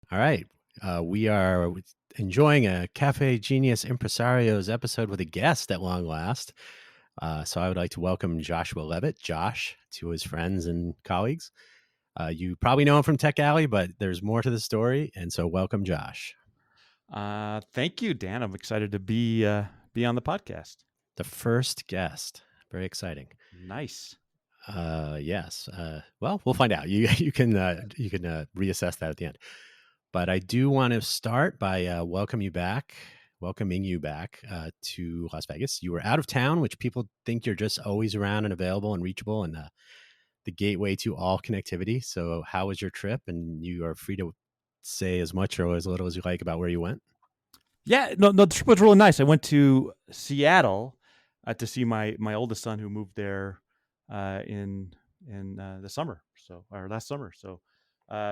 All right. We are enjoying a Cafe Genius Impresarios episode with a guest at long last. So I would like to welcome Joshua Leavitt, Josh, to his friends and colleagues. You probably know him from Tech Alley, but there's more to the story. And so welcome, Josh. Thank you, Dan. I'm excited to be on the podcast. The first guest. Very exciting. Nice. Yes. Well, we'll find out. You can reassess that at the end. But I do want to start by welcoming you back to Las Vegas. You were out of town, which people think you're just always around and available and reachable, and the gateway to all connectivity. So, how was your trip? And you are free to say as much or as little as you like about where you went. Yeah, no, the trip was really nice. I went to Seattle to see my oldest son who moved there in the summer, or last summer. So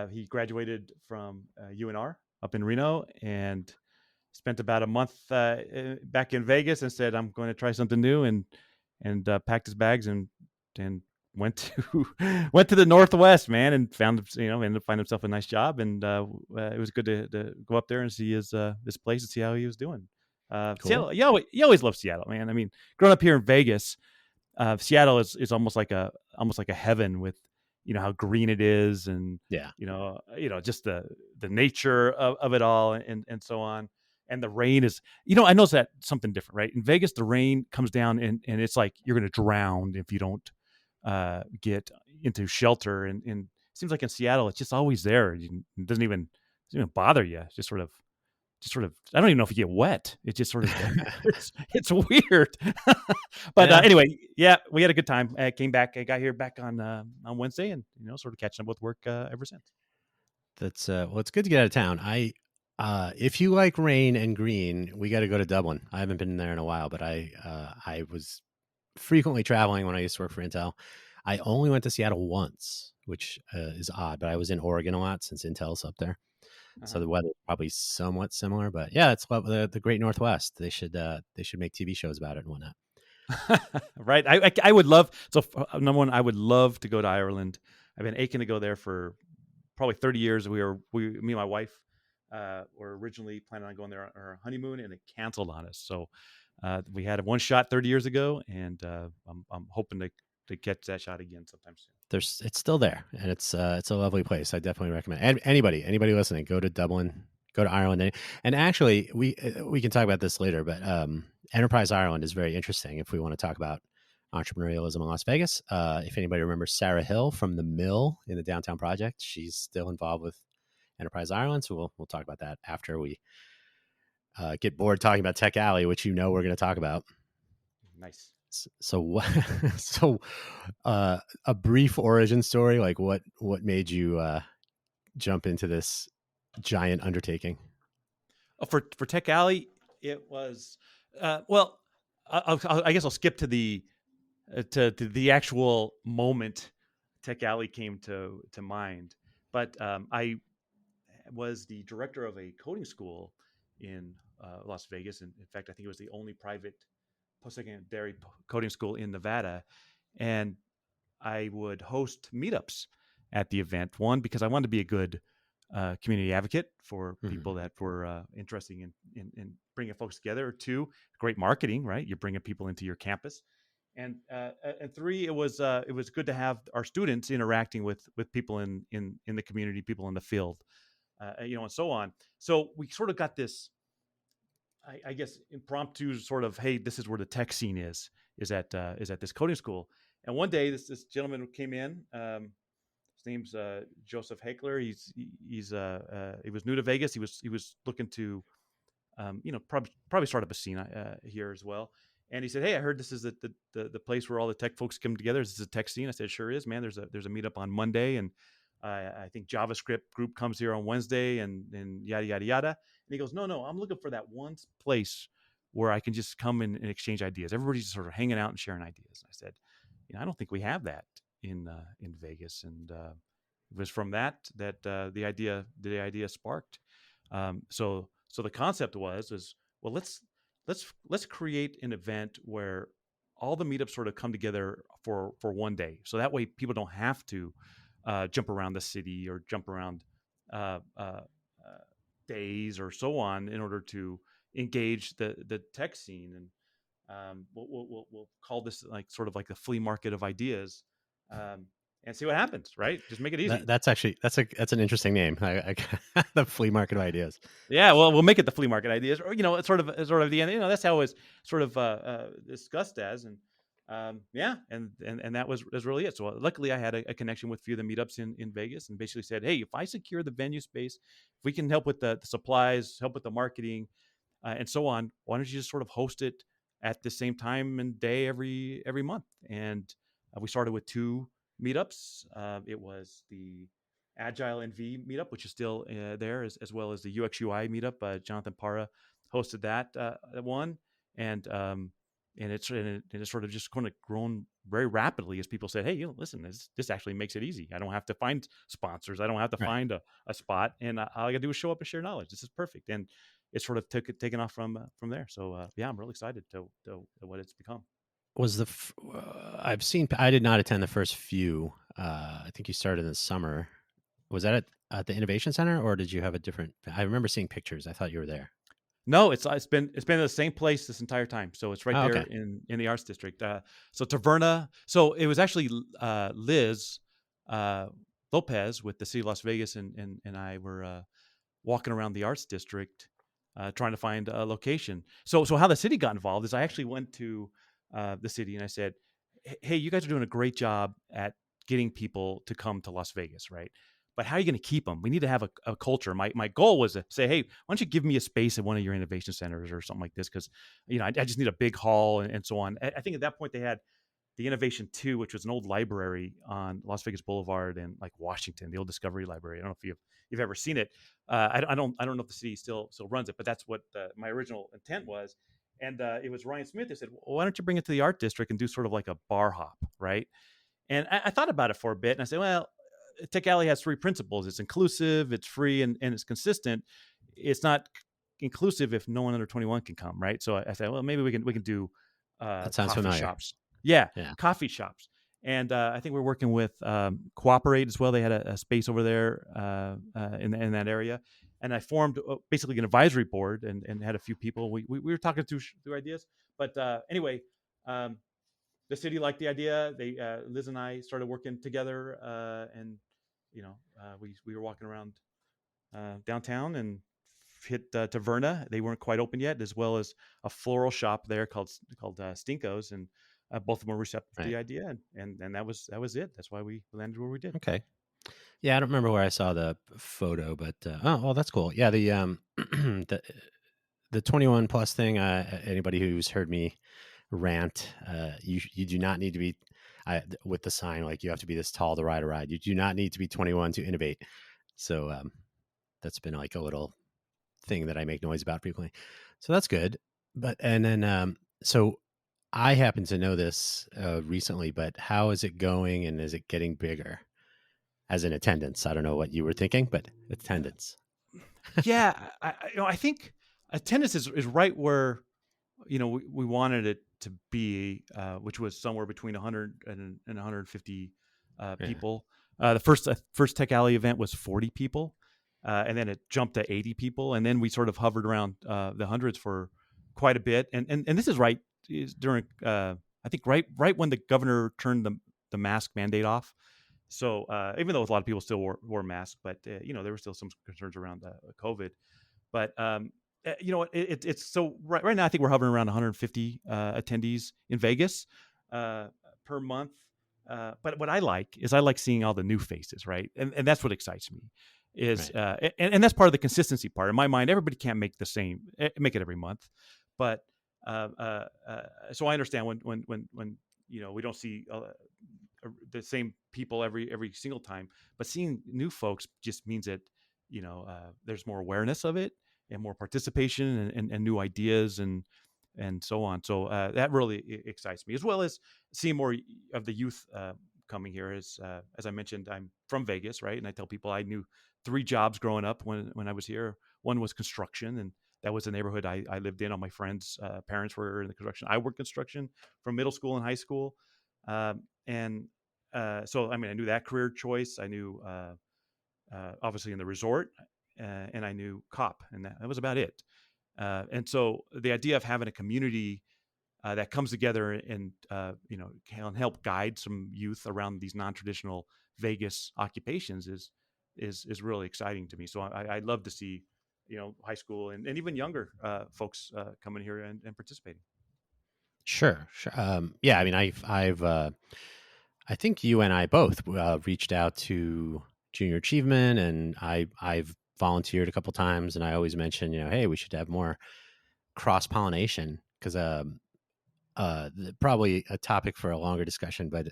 he graduated from UNR up in Reno and spent about a month back in Vegas and said, "I'm going to try something new," and packed his bags and went to went to the Northwest, man, and ended up finding himself a nice job, and it was good to go up there and see his place and see how he was doing. Cool. Seattle, you always love Seattle, man. I mean, growing up here in Vegas, Seattle is almost like a heaven with how green it is, and Yeah. just the nature of it all, and so on. And the rain is, I noticed that something different, right? In Vegas, the rain comes down and it's like you're going to drown if you don't get into shelter. And it seems like in Seattle, it's just always there. It doesn't even bother you. It's just sort of, I don't even know if you get wet. It just sort of, it's weird. But Yeah. anyway, yeah, we had a good time. I came back. I got here back on Wednesday, and sort of catching up with work ever since. That's well, it's good to get out of town. If you like rain and green, we got to go to Dublin. I haven't been there in a while, but I was frequently traveling when I used to work for Intel. I only went to Seattle once, which is odd, but I was in Oregon a lot since Intel's up there. So the weather is probably somewhat similar, but yeah, it's the Great Northwest. They should make TV shows about it and whatnot. Right. I would love, so number one, I would love to go to Ireland. I've been aching to go there for probably 30 years. Me and my wife were originally planning on going there on our honeymoon, and it canceled on us. So we had one shot 30 years ago, and I'm hoping to catch that shot again sometime soon. It's still there, and it's a lovely place. I definitely recommend. And anybody listening, go to Dublin, go to Ireland, and actually we can talk about this later. But Enterprise Ireland is very interesting if we want to talk about entrepreneurialism in Las Vegas. If anybody remembers Sarah Hill from the Mill in the Downtown Project, she's still involved with Enterprise Ireland. So we'll talk about that after we get bored talking about Tech Alley, which we're going to talk about. Nice. So a brief origin story, like what made you jump into this giant undertaking? For Tech Alley, it was well. I guess I'll skip to the actual moment Tech Alley came to mind. But I was the director of a coding school in Las Vegas. And in fact, I think it was the only private post-secondary coding school in Nevada. And I would host meetups at the event. One, because I wanted to be a good community advocate for people that were interested in bringing folks together. Two, great marketing, right? You're bringing people into your campus. And three, it was good to have our students interacting with people in the community, people in the field, and so on. So we sort of got this, I guess, impromptu sort of, hey, this is where the tech scene is at this coding school. And one day, this gentleman came in. His name's Joseph Heckler. He was new to Vegas. He was looking to, probably start up a scene here as well. And he said, "Hey, I heard this is the place where all the tech folks come together. Is this a tech scene?" I said, "Sure is, man. There's a meetup on Monday, and I think JavaScript group comes here on Wednesday, and yada yada yada." And he goes, "No, I'm looking for that one place where I can just come and exchange ideas. Everybody's just sort of hanging out and sharing ideas." And I said, "I don't think we have that in Vegas." And it was from that the idea sparked. So the concept was well, let's create an event where all the meetups sort of come together for one day. So that way people don't have to jump around the city or jump around days or so on in order to engage the tech scene. And we'll call this like sort of like the flea market of ideas, um, and see what happens. Right, just make it easy. That's actually that's an interesting name. The flea market of ideas. Yeah, well, we'll make it the flea market ideas, or it's sort of the end. That's how it was sort of discussed as, and yeah, and that was really it. So luckily, I had a connection with a few of the meetups in Vegas, and basically said, hey, if I secure the venue space, if we can help with the supplies, help with the marketing, and so on, why don't you just sort of host it at the same time and day every month? And we started with two meetups. It was the Agile NV meetup, which is still there, as well as the UX UI meetup. Jonathan Para hosted that one, and it's sort of just kind of grown very rapidly as people said, "Hey, listen, this actually makes it easy. I don't have to find sponsors. I don't have to Right. find a spot, and all I got to do is show up and share knowledge. This is perfect." And it sort of taken off from there. So yeah, I'm really excited to what it's become. Was I've seen, I did not attend the first few. I think you started in the summer. Was that at the Innovation Center, or did you have a different? I remember seeing pictures. I thought you were there. No, it's been in the same place this entire time. So it's right Oh, there okay. in the arts district. So Taverna. So it was actually Liz uh, Lopez with the city of Las Vegas, and I were walking around the arts district trying to find a location. So how the city got involved is I actually went to the city and I said, "Hey, you guys are doing a great job at getting people to come to Las Vegas, right? But how are you going to keep them? We need to have a culture." My goal was to say, "Hey, why don't you give me a space at one of your innovation centers or something like this? Because I just need a big hall and so on." I think at that point they had the Innovation 2, which was an old library on Las Vegas Boulevard and like Washington, the old Discovery Library. I don't know if you've ever seen it. I don't know if the city still runs it, but that's what my original intent was. And it was Ryan Smith who said, well, "Why don't you bring it to the art district and do sort of like a bar hop, right?" And I thought about it for a bit, and I said, "Well, Tech Alley has three principles: it's inclusive, it's free, and it's consistent. It's not inclusive if no one under 21 can come, right?" So I said, "Well, maybe we can do That sounds coffee familiar. shops." Yeah, Yeah. coffee shops. And I think we're working with Cooperate as well. They had a space over there in that area, and I formed basically an advisory board and had a few people. We were talking through ideas, but anyway, um, the city liked the idea. They Liz and I started working together, and we were walking around downtown and hit Taverna. They weren't quite open yet, as well as a floral shop there called Stinko's, and both of them were receptive to Right. the idea, and that was it. That's why we landed where we did. Okay. Yeah, I don't remember where I saw the photo, but oh, well, that's cool. Yeah, the the 21 plus thing. Anybody who's heard me rant, you do not need to be with the sign like you have to be this tall to ride a ride. You do not need to be 21 to innovate. So that's been like a little thing that I make noise about frequently. So that's good. But and then so I happen to know this recently, but how is it going, and is it getting bigger? As in attendance, I don't know what you were thinking, but attendance. Yeah, I think attendance is right where we wanted it to be, which was somewhere between 100 and 150 Yeah. people. The first Tech Alley event was 40 people, and then it jumped to 80 people, and then we sort of hovered around the hundreds for quite a bit. And this is right is during I think right when the governor turned the mask mandate off. So even though a lot of people still wore masks, but there were still some concerns around COVID. But it's so right now I think we're hovering around 150 attendees in Vegas per month. But what I like is I like seeing all the new faces, right? And that's what excites me. Is Right. and that's part of the consistency part. In my mind, everybody can't make it every month, but so I understand when we don't see the same people every single time, but seeing new folks just means that there's more awareness of it and more participation and new ideas and so on. So that really excites me, as well as seeing more of the youth coming here. As I mentioned, I'm from Vegas, right? And I tell people I knew three jobs growing up when I was here. One was construction, and that was the neighborhood I lived in. All my friends' parents were in the construction. I worked construction from middle school and high school, and so I mean I knew that career choice. I knew obviously in the resort. and I knew cop, and that was about it. And so the idea of having a community that comes together and can help guide some youth around these non-traditional Vegas occupations is really exciting to me. So I love to see high school and even younger folks coming here and participating. Sure, sure. Yeah, I mean, I think you and I both reached out to Junior Achievement, and I've volunteered a couple times, and I always mention, hey, we should have more cross pollination because probably a topic for a longer discussion, but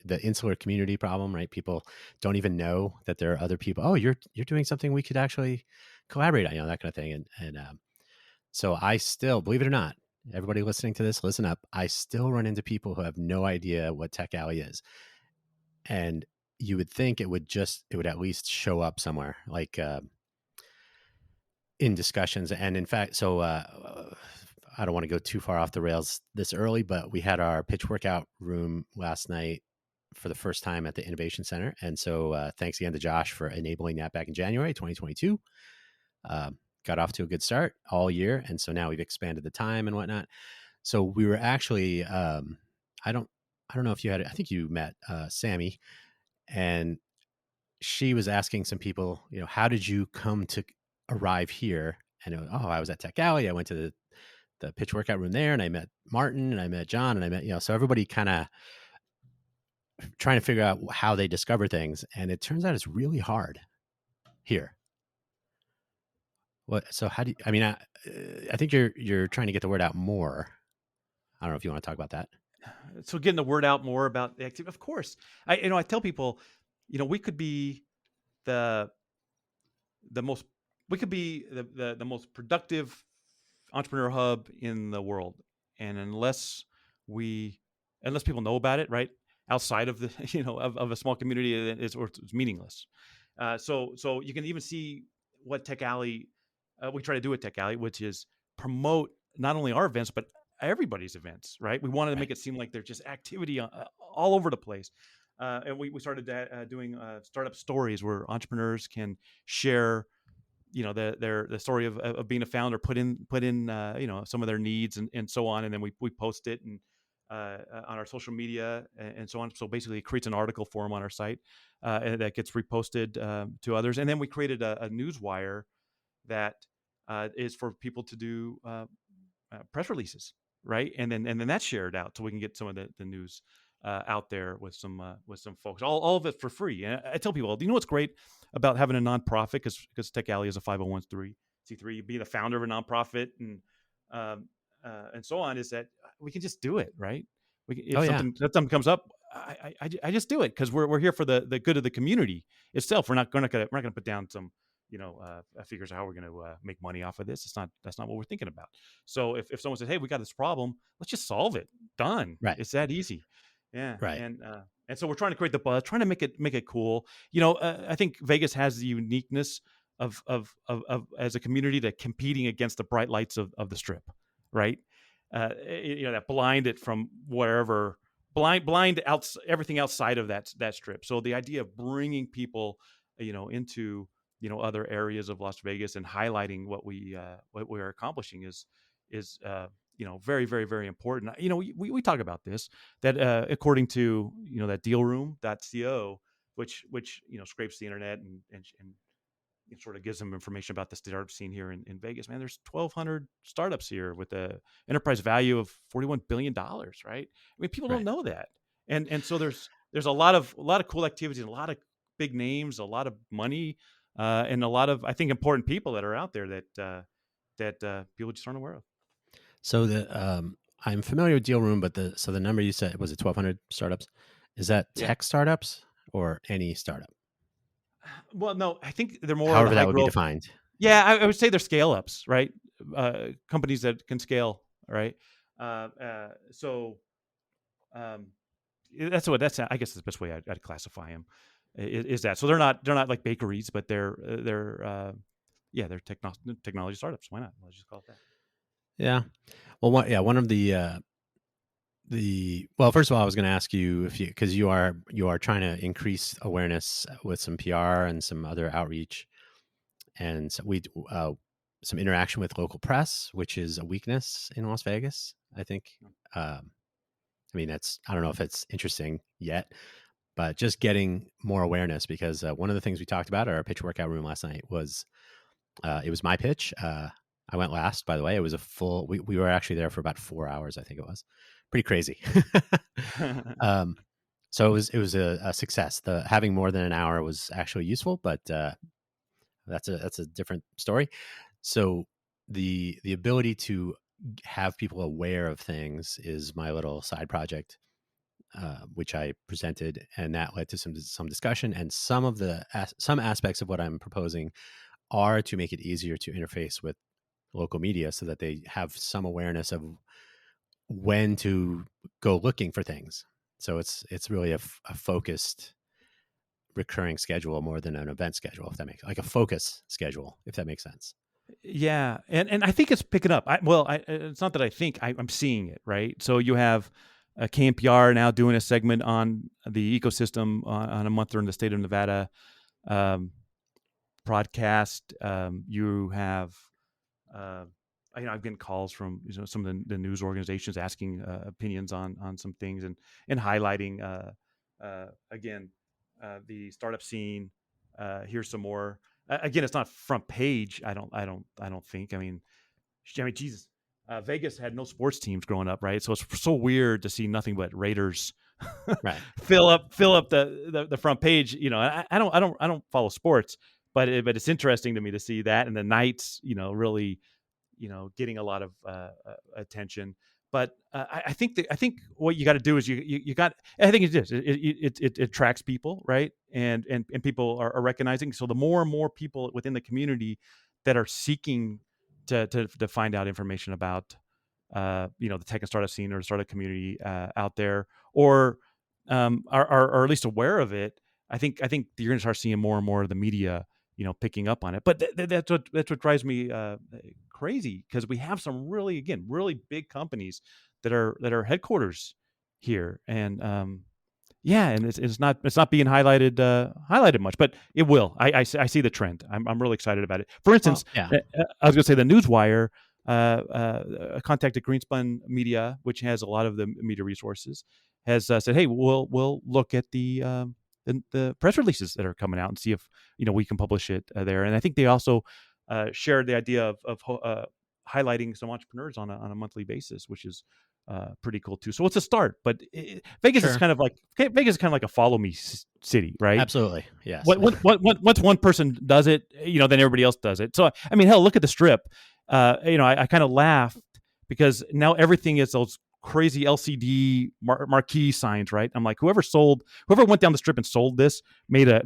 the insular community problem, right? People don't even know that there are other people. Oh, you're doing something we could actually collaborate on, that kind of thing, and so I still, believe it or not, everybody listening to this, listen up. I still run into people who have no idea what Tech Alley is. And you would think it would at least show up somewhere, like in discussions. And in fact, so I don't want to go too far off the rails this early, but we had our pitch workout room last night for the first time at the Innovation Center. And so thanks again to Josh for enabling that back in January 2022. Got off to a good start all year. And so now we've expanded the time and whatnot. So we were actually, I don't know if you had, I think you met Sammy, and she was asking some people, how did you come to arrive here? And I was at Tech Alley. I went to the pitch workout room there, and I met Martin, and I met John, and I met, so everybody kind of trying to figure out how they discover things. And it turns out it's really hard here. So how do you, I mean, I think you're trying to get the word out more. I don't know if you want to talk about that. So getting the word out more about the activity, of course. I tell people, we could be the most we could be the most productive entrepreneur hub in the world, and unless people know about it, right, outside of the of a small community, it's meaningless. So you can even see what Tech Alley we try to do at Tech Alley, which is promote not only our events but everybody's events. Right, we wanted to make Right. it seem like there's just activity all over the place. And we started doing startup stories where entrepreneurs can share, the story of being a founder, put in some of their needs and so on, and then we post it and on our social media and so on. So basically, it creates an article for them on our site, and that gets reposted to others. And then we created a news wire that is for people to do press releases, right? And then that's shared out so we can get some of the news out there with some folks. All of it for free. And I tell people, do you know what's great about having a nonprofit? Because Tech Alley is a 501c3, being a founder of a nonprofit and so on, is that we can just do it, right? Oh If yeah. something comes up, I just do it because we're here for the good of the community itself. We're not going to put down some figures of how we're going to make money off of this. That's not what we're thinking about. So if someone says, hey, we got this problem, let's just solve it. Done. Right. It's that easy. Yeah. Right. And so we're trying to create the buzz, trying to make it cool. I think Vegas has the uniqueness of as a community that competing against the bright lights of the strip, right? That blind it from wherever, blind out everything outside of that strip. So the idea of bringing people into other areas of Las Vegas and highlighting what we are accomplishing is very, very, very important. We talk about this, that according to that dealroom.co, which scrapes the internet and it sort of gives them information about the startup scene here in Vegas. Man, there's 1,200 startups here with a enterprise value of $41 billion. Right? I mean, people don't Right. know that, and so there's a lot of cool activities, a lot of big names, a lot of money, and a lot of, I think, important people that are out there that people just aren't aware of. So I'm familiar with Deal Room, but the number you said, was it 1,200 startups? Is that Yeah. tech startups or any startup? Well, no, I think they're more of the However high that would be growth. defined. Yeah, I would say they're scale ups, right? Companies that can scale, right? So um, that's I guess the best way I'd classify them is that. So they're not like bakeries, but they're technology startups. Why not? Let's just call it that. Yeah. Well, one of well, first of all, I was going to ask you if because you are trying to increase awareness with some PR and some other outreach. and so we some interaction with local press, which is a weakness in Las Vegas, I think. I mean, I don't know if it's interesting yet, but just getting more awareness, because one of the things we talked about at our pitch workout room last night was it was my pitch. I went last, by the way. It was a full. We were actually there for about 4 hours. I think it was pretty crazy. um, so it was a success. The having more than an hour was actually useful, but that's a different story. So the ability to have people aware of things is my little side project, which I presented, and that led to some discussion. And some aspects of what I'm proposing are to make it easier to interface with local media, so that they have some awareness of when to go looking for things. So it's really a focused recurring schedule more than an event schedule, if that makes, like a focus schedule, if that makes sense. Yeah, and I think it's picking up. It's not that I think, I'm seeing it, right. So you have KNPR now doing a segment on the ecosystem on a month in the state of Nevada broadcast. You have, I've getting calls from some of the news organizations asking opinions on some things, and highlighting again the startup scene. Here's some more. Again, it's not front page. I don't think. I mean, Jesus. Vegas had no sports teams growing up, right? So it's so weird to see nothing but Raiders Right. fill up the front page. I don't follow sports, but it's interesting to me to see that, and the Knights, really, getting a lot of attention. But I think what you got to do is you got. I think it is. It attracts people, right? And people are recognizing. So the more and more people within the community that are seeking to find out information about the tech and startup scene or startup community out there, or are at least aware of it. I think you're going to start seeing more and more of the media, picking up on it. But that's what drives me crazy, because we have some really big companies that are headquarters here, and and it's not being highlighted much, but it will. I see the trend. I'm really excited about it. For instance, Well, yeah. I was going to say the Newswire contacted Greenspun Media, which has a lot of the media resources, has said, "Hey, we'll look at the press releases that are coming out and see if we can publish it there." And I think they also shared the idea of highlighting some entrepreneurs on a monthly basis, which is pretty cool too. So it's a start, but Vegas is Sure. kind of like a follow me city, right? Absolutely. Yes. Once one person does it, then everybody else does it. So I mean, hell, look at the Strip. I kind of laughed because now everything is those crazy LCD marquee signs, right? I'm like, whoever went down the Strip and sold this made a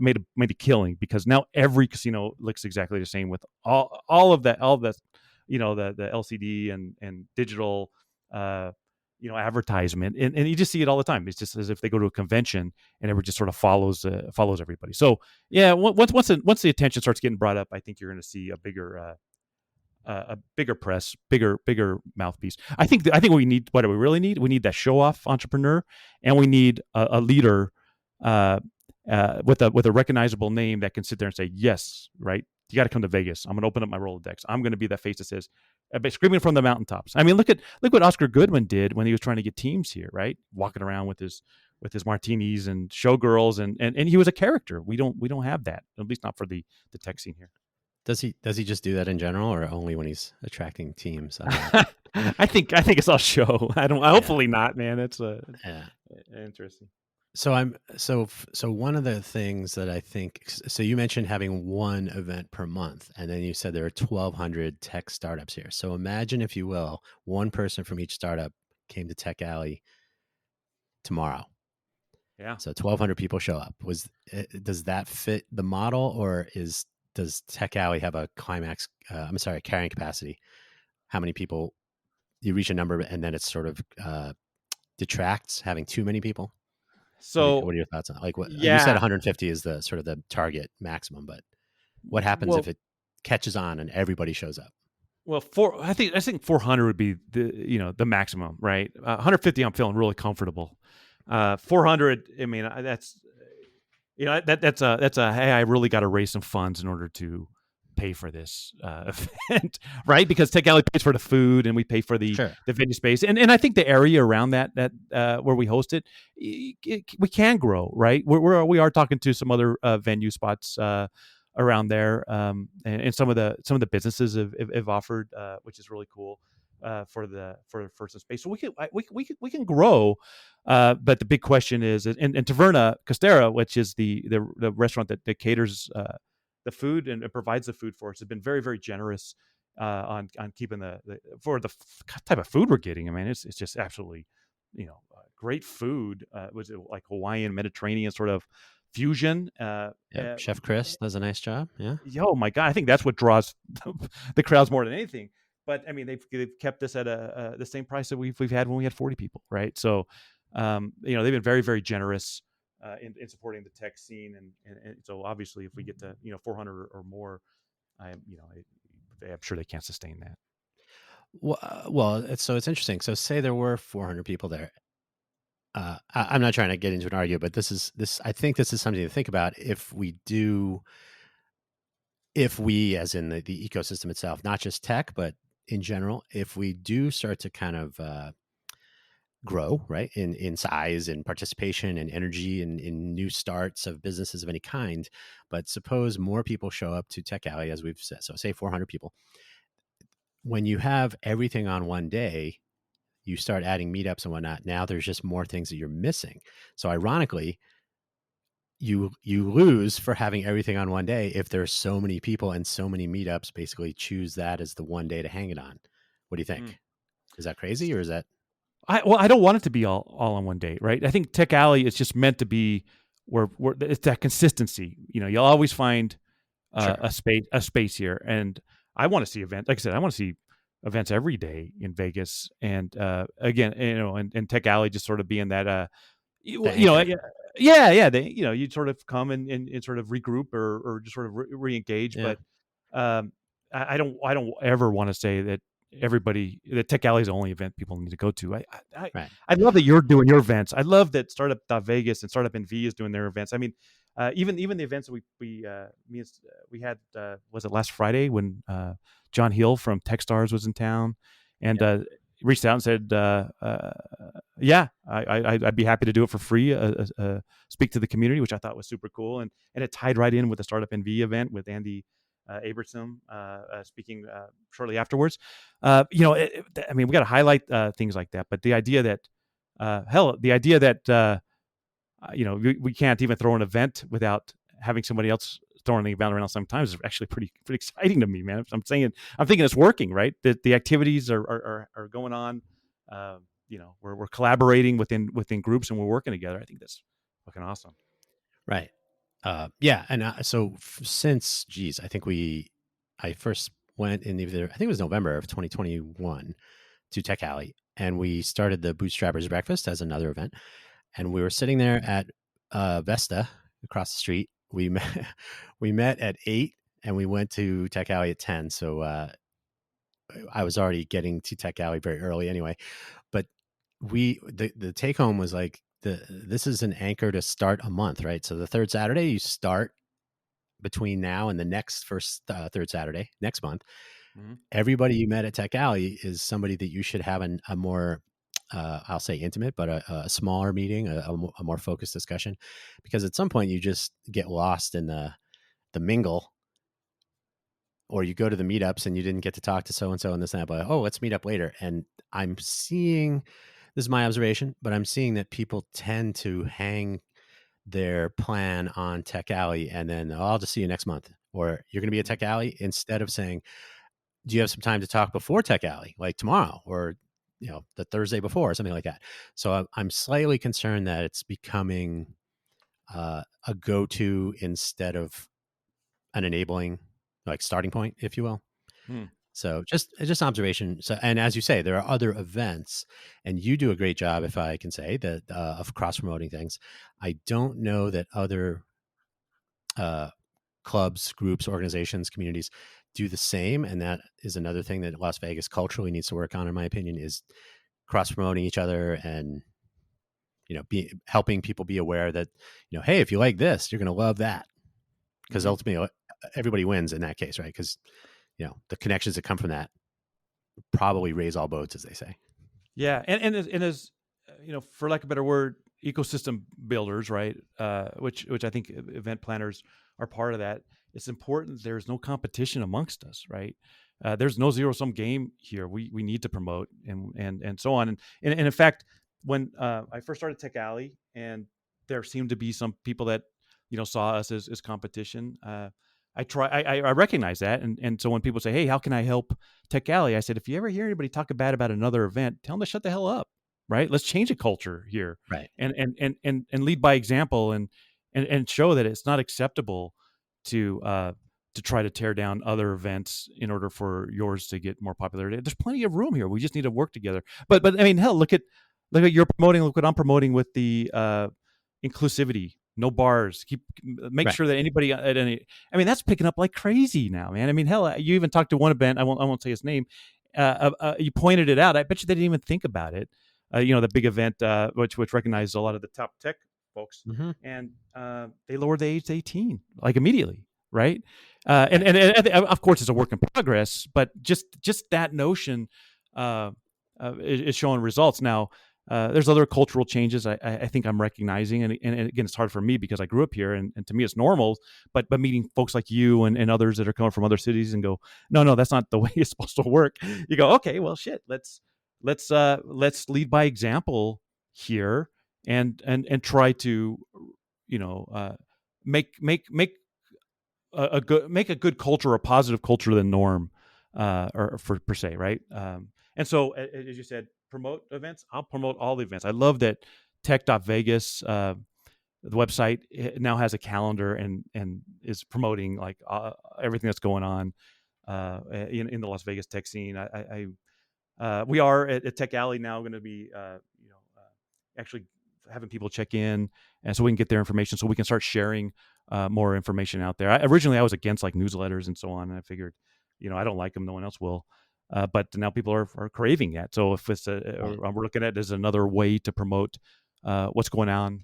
killing, because now every casino looks exactly the same with all of that, the LCD and digital advertisement, and you just see it all the time. It's just as if they go to a convention and everyone just sort of follows everybody. So yeah, once the attention starts getting brought up, I think you're going to see a bigger press, bigger mouthpiece. I think what do we really need? We need that show off entrepreneur, and we need a leader with a recognizable name that can sit there and say, yes, right, you got to come to Vegas. I'm going to open up my Rolodex. I'm going to be that face that says, screaming from the mountaintops. I mean, look what Oscar Goodwin did when he was trying to get teams here, right? Walking around with his martinis and showgirls, and he was a character. We don't have that, at least not for the tech scene here. Does he just do that in general, or only when he's attracting teams? I think it's all show. Hopefully not, man. It's Yeah. interesting. So one of the things that I think, so you mentioned having one event per month, and then you said there are 1,200 tech startups here. So imagine, if you will, one person from each startup came to Tech Alley tomorrow. Yeah. So 1,200 people show up. Does that fit the model, or does Tech Alley have a carrying capacity? How many people you reach a number, and then it's sort of detracts having too many people? So What are your thoughts on, like, what you said? yeah. 150 is the sort of the target maximum, but what happens if Well, it catches on and everybody shows up? I think 400 would be the maximum, right? 150, I'm feeling really comfortable. 400, I mean, that's that's a hey, I really got to raise some funds in order to pay for this event, right? Because Tech Alley pays for the food, and we pay for Sure. the venue space, and I think the area around that where we host it, we can grow, right? We are talking to some other venue spots around there, and some of the businesses have offered, which is really cool. For some space, so we can grow, but the big question is, and Taverna Costera, which is the restaurant that caters the food and provides the food for us, has been very, very generous on keeping the for the type of food we're getting. I mean, it's just absolutely, great food. Was it like Hawaiian Mediterranean sort of fusion? Yep. Chef Chris does a nice job. Yeah. Oh my god, I think that's what draws the crowds more than anything. But I mean, they've kept this at the same price that we've had when we had 40 people, right? So, they've been very, very generous in supporting the tech scene, and so obviously, if we get to 400 or more, I'm sure they can't sustain that. Well, it's interesting. So say there were 400 people there. I'm not trying to get into an argument, but this. I think this is something to think about if we, as in the ecosystem itself, not just tech, but in general, if we do start to kind of grow, right, in size and participation and energy and in new starts of businesses of any kind, but suppose more people show up to Tech Alley, as we've said, so say 400 people. When you have everything on one day, you start adding meetups and whatnot. Now there's just more things that you're missing. So ironically, you lose for having everything on one day if there's so many people and so many meetups basically choose that as the one day to hang it on. What do you Mm. think? Is that crazy, or is that I don't want it to be all on one day, right? I think Tech Alley is just meant to be where it's that consistency. You'll always find sure? a space here, and I want to see events. Like I said, I want to see events every day in Vegas, and again, and Tech Alley just sort of being that The anchor. yeah, you'd sort of come and sort of regroup or just sort of re-engage. Yeah. But I don't ever want to say that Tech Alley is the only event people need to go to. I Right. I love that you're doing your events. I love that Startup Vegas and Startup NV is doing their events. I mean, even the events that we had, was it last Friday when John Hill from Techstars was in town, and Yep. reached out and said, yeah, I'd be happy to do it for free, speak to the community, which I thought was super cool, and it tied right in with the Startup NV event with Andy Abertson speaking shortly afterwards. I mean, we got to highlight things like that, but the idea that we can't even throw an event without having somebody else throwing the event around sometimes is actually pretty exciting to me, man. I'm thinking it's working, right? That the activities are going on. We're collaborating within groups, and we're working together. I think that's fucking awesome. Right. Yeah. And so since, geez, I first went in I think it was November of 2021 to Tech Alley, and we started the Bootstrappers Breakfast as another event. And we were sitting there at Vesta across the street. We met, we met at 8 and we went to Tech Alley at 10. So I was already getting to Tech Alley very early anyway. But the take home was like, this is an anchor to start a month, right? So the third Saturday, you start between now and the next third Saturday next month. Mm-hmm. Everybody you met at Tech Alley is somebody that you should have a more I'll say intimate, but a smaller meeting, a more focused discussion, because at some point you just get lost in the mingle, or you go to the meetups and you didn't get to talk to so and so and this and that, but oh, let's meet up later. And I'm seeing, this is my observation, but I'm seeing that people tend to hang their plan on Tech Alley and then, oh, I'll just see you next month, or you're going to be at Tech Alley, instead of saying, do you have some time to talk before Tech Alley, like tomorrow or the Thursday before, or something like that. So I'm slightly concerned that it's becoming a go-to instead of an enabling, like, starting point, if you will. Hmm. So just observation. So, and as you say, there are other events, and you do a great job, if I can say that, of cross promoting things. I don't know that other clubs, groups, organizations, communities do the same, and that is another thing that Las Vegas culturally needs to work on, in my opinion, is cross promoting each other and helping people be aware that hey, if you like this, you're going to love that, because Mm-hmm. ultimately everybody wins in that case, right? Because the connections that come from that probably raise all boats, as they say. Yeah, and as for lack of a better word, ecosystem builders, right? Which I think event planners are part of that. It's important there's no competition amongst us, right? There's no zero sum game here. We need to promote and so on. And in fact, when I first started Tech Alley, and there seemed to be some people that saw us as competition. I recognize that, and so when people say, "Hey, how can I help Tech Alley?" I said, if you ever hear anybody talk bad about another event, tell them to shut the hell up. Right? Let's change a culture here, Right. and lead by example, and show that it's not acceptable to try to tear down other events in order for yours to get more popularity. There's plenty of room here. We just need to work together. But I mean, hell, look at you're promoting. Look what I'm promoting with the inclusivity. No bars. Make Right. sure that anybody at any. I mean, that's picking up like crazy now, man. I mean, hell, you even talked to one event. I won't say his name. You pointed it out. I bet you they didn't even think about it. The big event, which recognized a lot of the top tech folks, Hmm. and they lowered the age to 18 like immediately, right? Right. And of course it's a work in progress, but just that notion is showing results now. There's other cultural changes I think I'm recognizing, and again, it's hard for me because I grew up here, and to me it's normal. But meeting folks like you and others that are coming from other cities and go, no, that's not the way it's supposed to work. You go, okay, well, shit, let's lead by example here, and try to you know uh, make make a good culture, a positive culture, the norm, or for per se, right? And so, as you said, promote events. I'll promote all the events. I love that Tech.Vegas, the website, now has a calendar and is promoting like everything that's going on in the Las Vegas tech scene. We are at Tech Alley now going to be actually having people check in, and so we can get their information, so we can start sharing more information out there. Originally I was against like newsletters and so on, and I figured, I don't like them, no one else will. But now people are craving that. So if it's Right. we're looking at it as another way to promote what's going on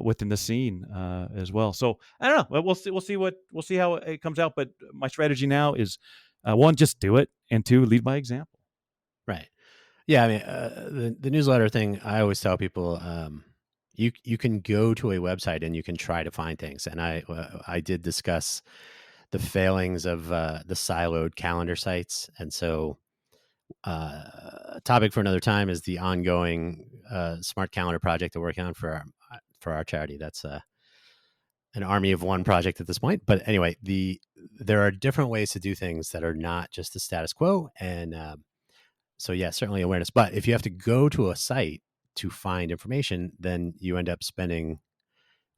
within the scene as well. So I don't know. We'll see how it comes out. But my strategy now is one, just do it, and two, lead by example. Right. Yeah. I mean, the newsletter thing, I always tell people, you can go to a website and you can try to find things. And I did discuss the failings of the siloed calendar sites. And so, a topic for another time is the ongoing smart calendar project we're working on for our charity. That's an army of one project at this point. But anyway, there are different ways to do things that are not just the status quo. And so, yeah, certainly awareness. But if you have to go to a site to find information, then you end up spending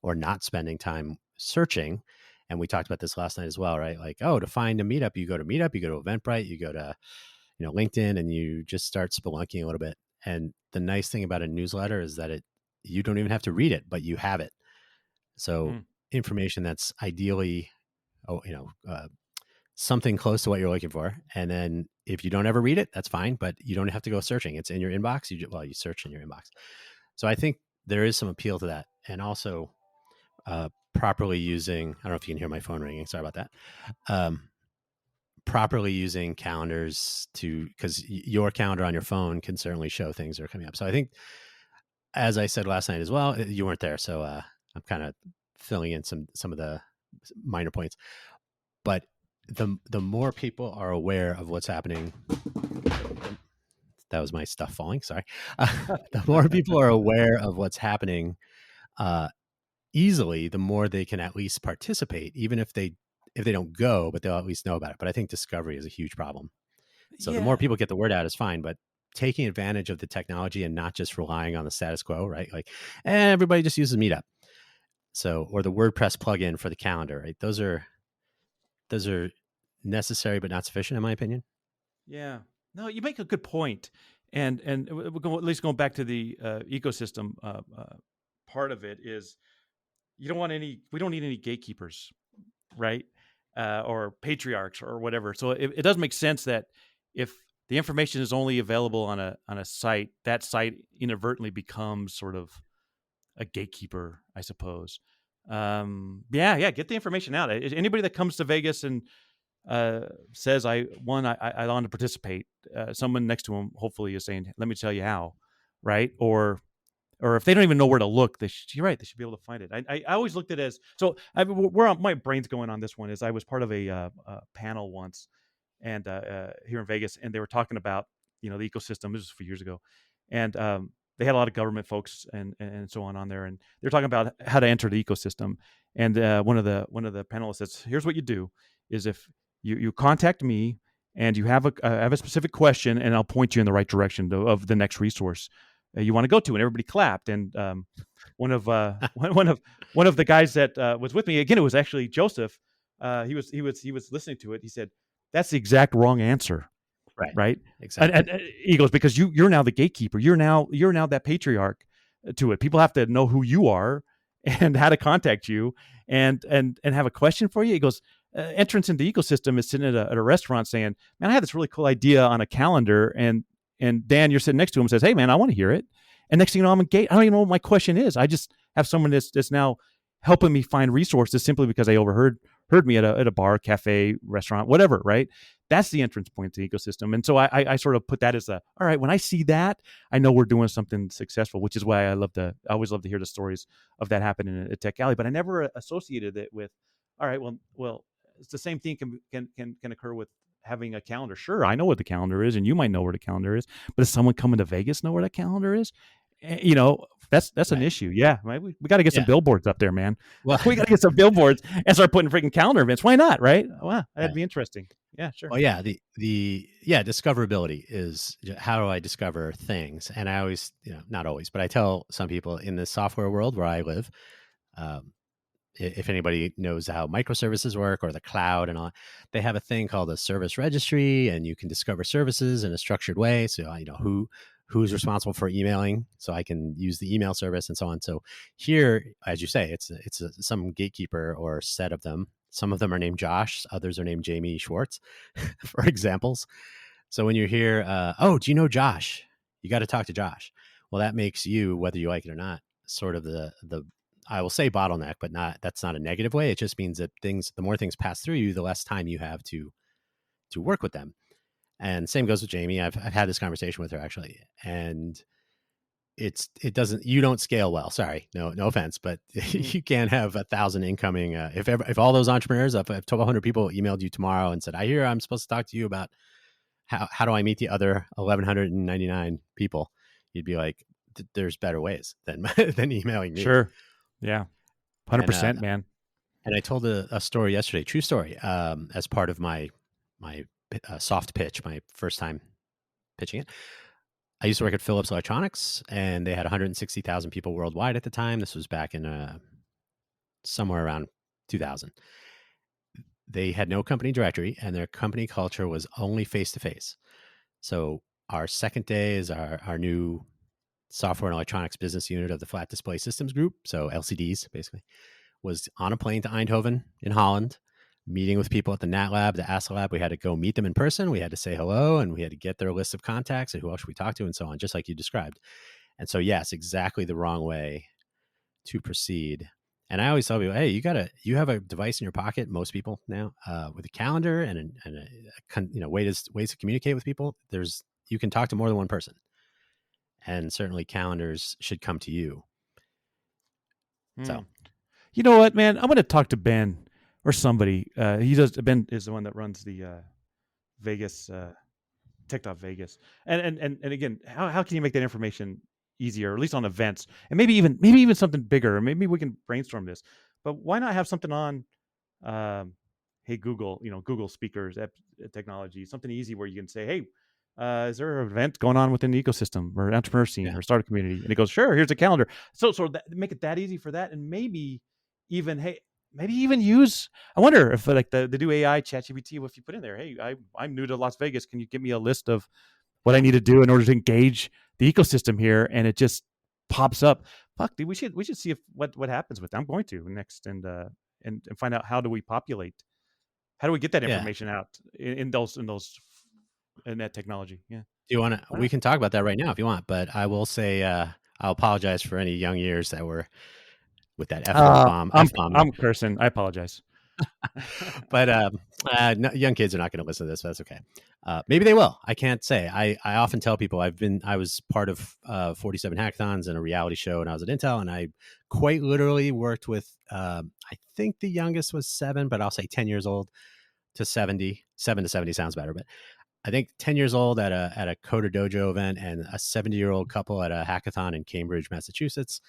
or not spending time searching. And we talked about this last night as well, right? Like, oh, to find a meetup, you go to Meetup, you go to Eventbrite, you go to LinkedIn, and you just start spelunking a little bit. And the nice thing about a newsletter is that you don't even have to read it, but you have it. So Mm. information that's ideally, oh, something close to what you're looking for. And then if you don't ever read it, that's fine, but you don't have to go searching. It's in your inbox. You search in your inbox. So I think there is some appeal to that, and also properly using. I don't know if you can hear my phone ringing. Sorry about that. Um, Properly using calendars because your calendar on your phone can certainly show things that are coming up. So I think, as I said last night as well, you weren't there, so I'm kind of filling in some of the minor points. But the more people are aware of what's happening, that was my stuff falling. Sorry. The more people are aware of what's happening uh, easily, the more they can at least participate, even if they don't go, but they'll at least know about it. But I think discovery is a huge problem. So the more Yeah. people get the word out is fine, but taking advantage of the technology and not just relying on the status quo, right? Like everybody just uses Meetup. So, or the WordPress plugin for the calendar, right? Those are necessary but not sufficient in my opinion. Yeah. No, you make a good point. And we're at least going back to the ecosystem part of it is we don't need any gatekeepers, right? Or patriarchs or whatever. So it does make sense that if the information is only available on a site, that site inadvertently becomes sort of a gatekeeper, I suppose. Yeah, get the information out. Anybody that comes to Vegas and says I want to participate, someone next to him hopefully is saying, "Let me tell you how," right? Or if they don't even know where to look, you're right. They should be able to find it. I always looked at it as so. Where my brain's going on this one is I was part of a panel once, and here in Vegas, and they were talking about the ecosystem. This was a few years ago, and they had a lot of government folks and so on there, and they're talking about how to enter the ecosystem. And one of the panelists says, "Here's what you do: is if you contact me and you have a specific question, and I'll point you in the right direction of the next resource you want to go to." And everybody clapped. And one of one of the guys that was with me, again, it was actually Joseph. He was listening to it. He said, "That's the exact wrong answer." Right. Right. And Exactly. he goes, because you're now the gatekeeper. You're now that patriarch to it. People have to know who you are and how to contact you and have a question for you. He goes, entrance into the ecosystem is sitting at a restaurant saying, "Man, I had this really cool idea on a calendar," and Dan, you're sitting next to him, says, "Hey, man, I want to hear it." And next thing you know, I'm engaged. I don't even know what my question is. I just have someone that's now helping me find resources simply because they heard me at a bar, cafe, restaurant, whatever. Right? That's the entrance point to the ecosystem. And so I sort of put that as all right. When I see that, I know we're doing something successful, which is why I always love to hear the stories of that happening at Tech Alley. But I never associated it with, all right, well, it's the same thing can occur with having a calendar. Sure, I know what the calendar is, and you might know where the calendar is, but does someone coming to Vegas know where that calendar is? That's an Right. issue. Yeah, right? We got to get some Yeah. billboards up there, man. Well, We got to get some billboards and start putting freaking calendar events. Why not? Right? Wow, that'd right. be interesting. Yeah, sure. Well, yeah, the discoverability is how do I discover things? And I always, not always, but I tell some people in the software world where I live, um, if anybody knows how microservices work or the cloud and all, they have a thing called a service registry, and you can discover services in a structured way. So who's responsible for emailing, so I can use the email service and so on. So here, as you say, it's some gatekeeper or set of them. Some of them are named Josh, others are named Jamie Schwartz, for examples. So when you hear, "Oh, do you know Josh? You got to talk to Josh." Well, that makes you, whether you like it or not, sort of the I will say bottleneck, but not that's not a negative way. It just means that the more things pass through you, the less time you have to work with them. And same goes with Jamie. I've had this conversation with her actually, and it doesn't you don't scale well. Sorry, no offense, but Mm. you can't have 1,000 incoming. If all those entrepreneurs, if 1,200 people emailed you tomorrow and said, "I hear I'm supposed to talk to you about how do I meet the other 1,199 people," you'd be like, "There's better ways than than emailing me." Sure. Yeah. And 100%, man. I told a story yesterday, true story, as part of my soft pitch, my first time pitching it. I used to work at Philips Electronics, and they had 160,000 people worldwide at the time. This was back in somewhere around 2000. They had no company directory, and their company culture was only face to face. So our second day is our new software and electronics business unit of the Flat Display Systems Group, so LCDs basically, was on a plane to Eindhoven in Holland, meeting with people at the NAT Lab, the ASA Lab. We had to go meet them in person. We had to say hello, and we had to get their list of contacts and who else should we talk to and so on, just like you described. And so, yes, exactly the wrong way to proceed. And I always tell people, hey, you have a device in your pocket. Most people now with a calendar and ways to communicate with people. You can talk to more than one person, and certainly calendars should come to you. Hmm. So You know what, man? I'm going to talk to Ben or somebody. Ben is the one that runs the Vegas TikTok Vegas. And again, how can you make that information easier, or at least on events, and maybe even something bigger? Or maybe we can brainstorm this. But why not have something on, um, hey Google, Google speakers, technology, something easy where you can say, hey, is there an event going on within the ecosystem or entrepreneur scene yeah, or startup community? And it goes, sure, here's a calendar. So make it that easy for that, and maybe even hey. Maybe even use. I wonder if like the do AI ChatGPT. If you put in there, hey, I'm new to Las Vegas. Can you give me a list of what I yeah, need to do in order to engage the ecosystem here? And it just pops up. Fuck, dude, we should see if what happens with it. I'm going to next and find out how do we populate. How do we get that yeah. information out in that technology? Yeah, Do you want to? why We not? can talk about that right now if you want. But I will say, I'll apologize for any young ears that were with that F bomb there. I'm cursing. I apologize. But no, young kids are not going to listen to this. So that's okay. Maybe they will. I can't say. I often tell people I was part of 47 hackathons and a reality show, and I was at Intel, and I quite literally worked with. I think the youngest was 7, but I'll say 10 years old to 70. 7 to 70 sounds better, but I think 10 years old at a Coder Dojo event, and a 70-year-old couple at a hackathon in Cambridge, Massachusetts,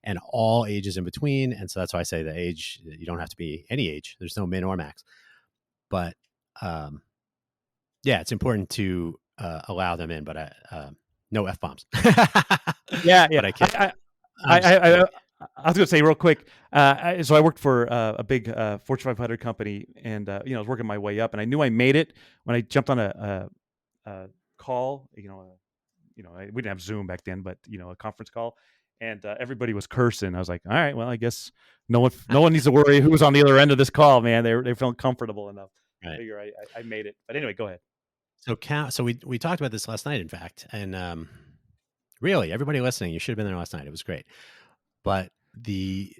and all ages in between. And so that's why I say the age, you don't have to be any age. There's no min or max. But yeah, it's important to allow them in, but no F bombs. Yeah, yeah. But I can't. I was going to say real quick. So I worked for a big Fortune 500 company, and I was working my way up, and I knew I made it when I jumped on a call. We didn't have Zoom back then, but a conference call, and everybody was cursing. I was like, all right, well, I guess no one needs to worry who was on the other end of this call, man. They felt comfortable enough. Right. I figure I made it. But anyway, go ahead. So we talked about this last night, in fact, and really, everybody listening, you should have been there last night. It was great. But these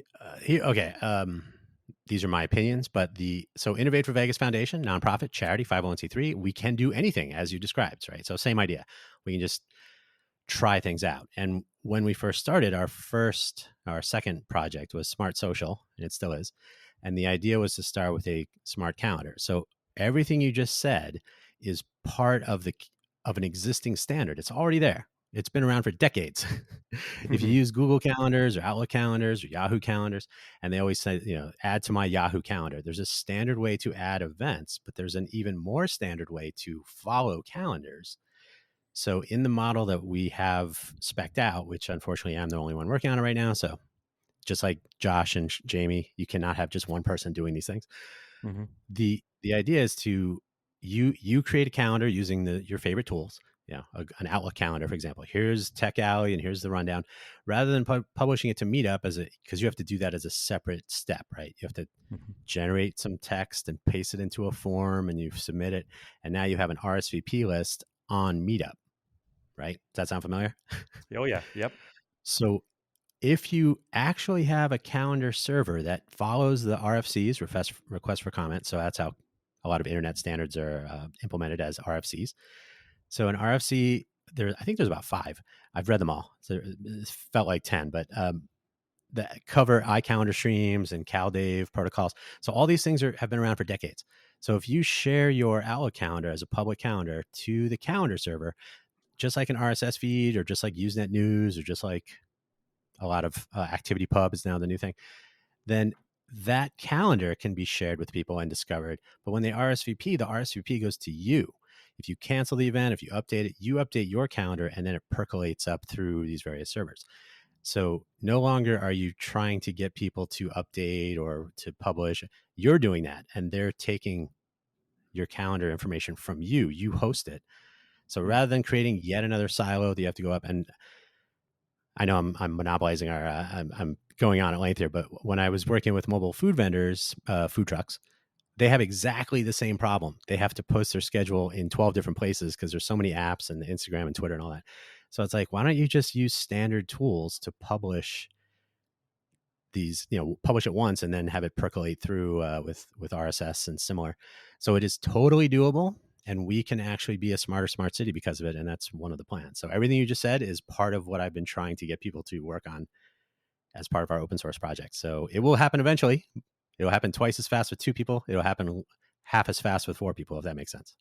are my opinions, but so Innovate for Vegas Foundation, nonprofit, charity, 501c3, we can do anything as you described, right? So same idea. We can just try things out. And when we first started, our second project was Smart Social, and it still is. And the idea was to start with a smart calendar. So everything you just said is part of an existing standard. It's already there. It's been around for decades. If you use Google calendars or Outlook calendars or Yahoo calendars, and they always say, add to my Yahoo calendar, there's a standard way to add events, but there's an even more standard way to follow calendars. So in the model that we have spec'd out, which unfortunately I'm the only one working on it right now. So just like Josh and Jamie, you cannot have just one person doing these things. Mm-hmm. The idea is to you create a calendar using your favorite tools. An Outlook calendar, for example. Here's Tech Alley and here's the rundown. Rather than publishing it to Meetup because you have to do that as a separate step, right? You have to generate some text and paste it into a form, and you submit it, and now you have an RSVP list on Meetup, right? Does that sound familiar? Oh yeah, yep. So if you actually have a calendar server that follows the RFCs, request for comment, so that's how a lot of internet standards are implemented as RFCs. So an RFC, I think there's about 5. I've read them all. So it felt like 10, but that cover iCalendar streams and CalDave protocols. So all these things have been around for decades. So if you share your Outlook calendar as a public calendar to the calendar server, just like an RSS feed or just like Usenet News or just like a lot of ActivityPub is now the new thing, then that calendar can be shared with people and discovered. But when they RSVP, the RSVP goes to you. If you cancel the event, if you update it, you update your calendar, and then it percolates up through these various servers. So no longer are you trying to get people to update or to publish. You're doing that, and they're taking your calendar information from you. You host it. So rather than creating yet another silo that you have to go up, and I know I'm monopolizing I'm going on at length here, but when I was working with mobile food vendors, food trucks, they have exactly the same problem. They have to post their schedule in 12 different places because there's so many apps and Instagram and Twitter and all that. So it's like, why don't you just use standard tools to publish these, publish it once and then have it percolate through with RSS and similar. So it is totally doable, and we can actually be a smarter smart city because of it. And that's one of the plans. So everything you just said is part of what I've been trying to get people to work on as part of our open source project. So it will happen eventually. It'll happen twice as fast with 2 people. It'll happen half as fast with 4 people, if that makes sense.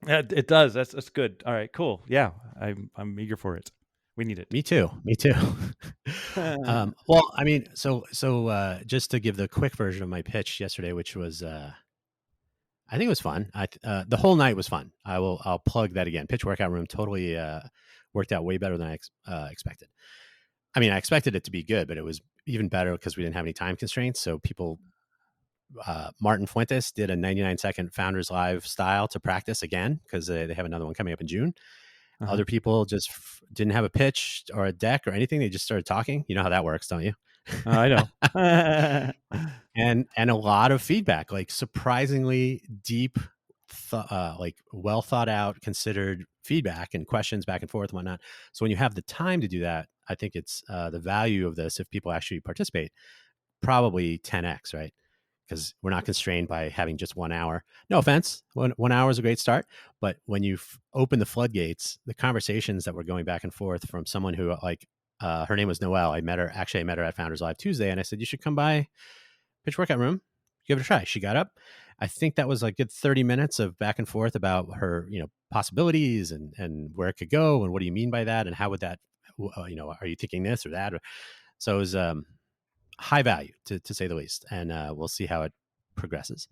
Yeah, it does. That's good. All right, cool. Yeah, I'm eager for it. We need it. Me too. Well, I mean, so just to give the quick version of my pitch yesterday, which was, I think it was fun. The whole night was fun. I'll plug that again. Pitch workout room totally worked out way better than I expected. I mean, I expected it to be good, but it was even better because we didn't have any time constraints. So people, Martin Fuentes did a 99-second Founders Live style to practice again because they have another one coming up in June. Uh-huh. Other people just didn't have a pitch or a deck or anything. They just started talking. You know how that works, don't you? I know. and a lot of feedback, like surprisingly deep, like well thought out, considered feedback and questions back and forth and whatnot. So when you have the time to do that, I think it's the value of this, if people actually participate, probably 10x, right? Because we're not constrained by having just 1 hour. No offense, 1 hour is a great start, but when you open the floodgates, the conversations that were going back and forth from someone who, like, her name was Noelle. I met her at Founders Live Tuesday, and I said, you should come by Pitch Workout Room, give it a try. She got up. I think that was like a good 30 minutes of back and forth about her, possibilities and where it could go, and what do you mean by that, and how would that, are you thinking this or that? So it was high value, to say the least, and we'll see how it progresses.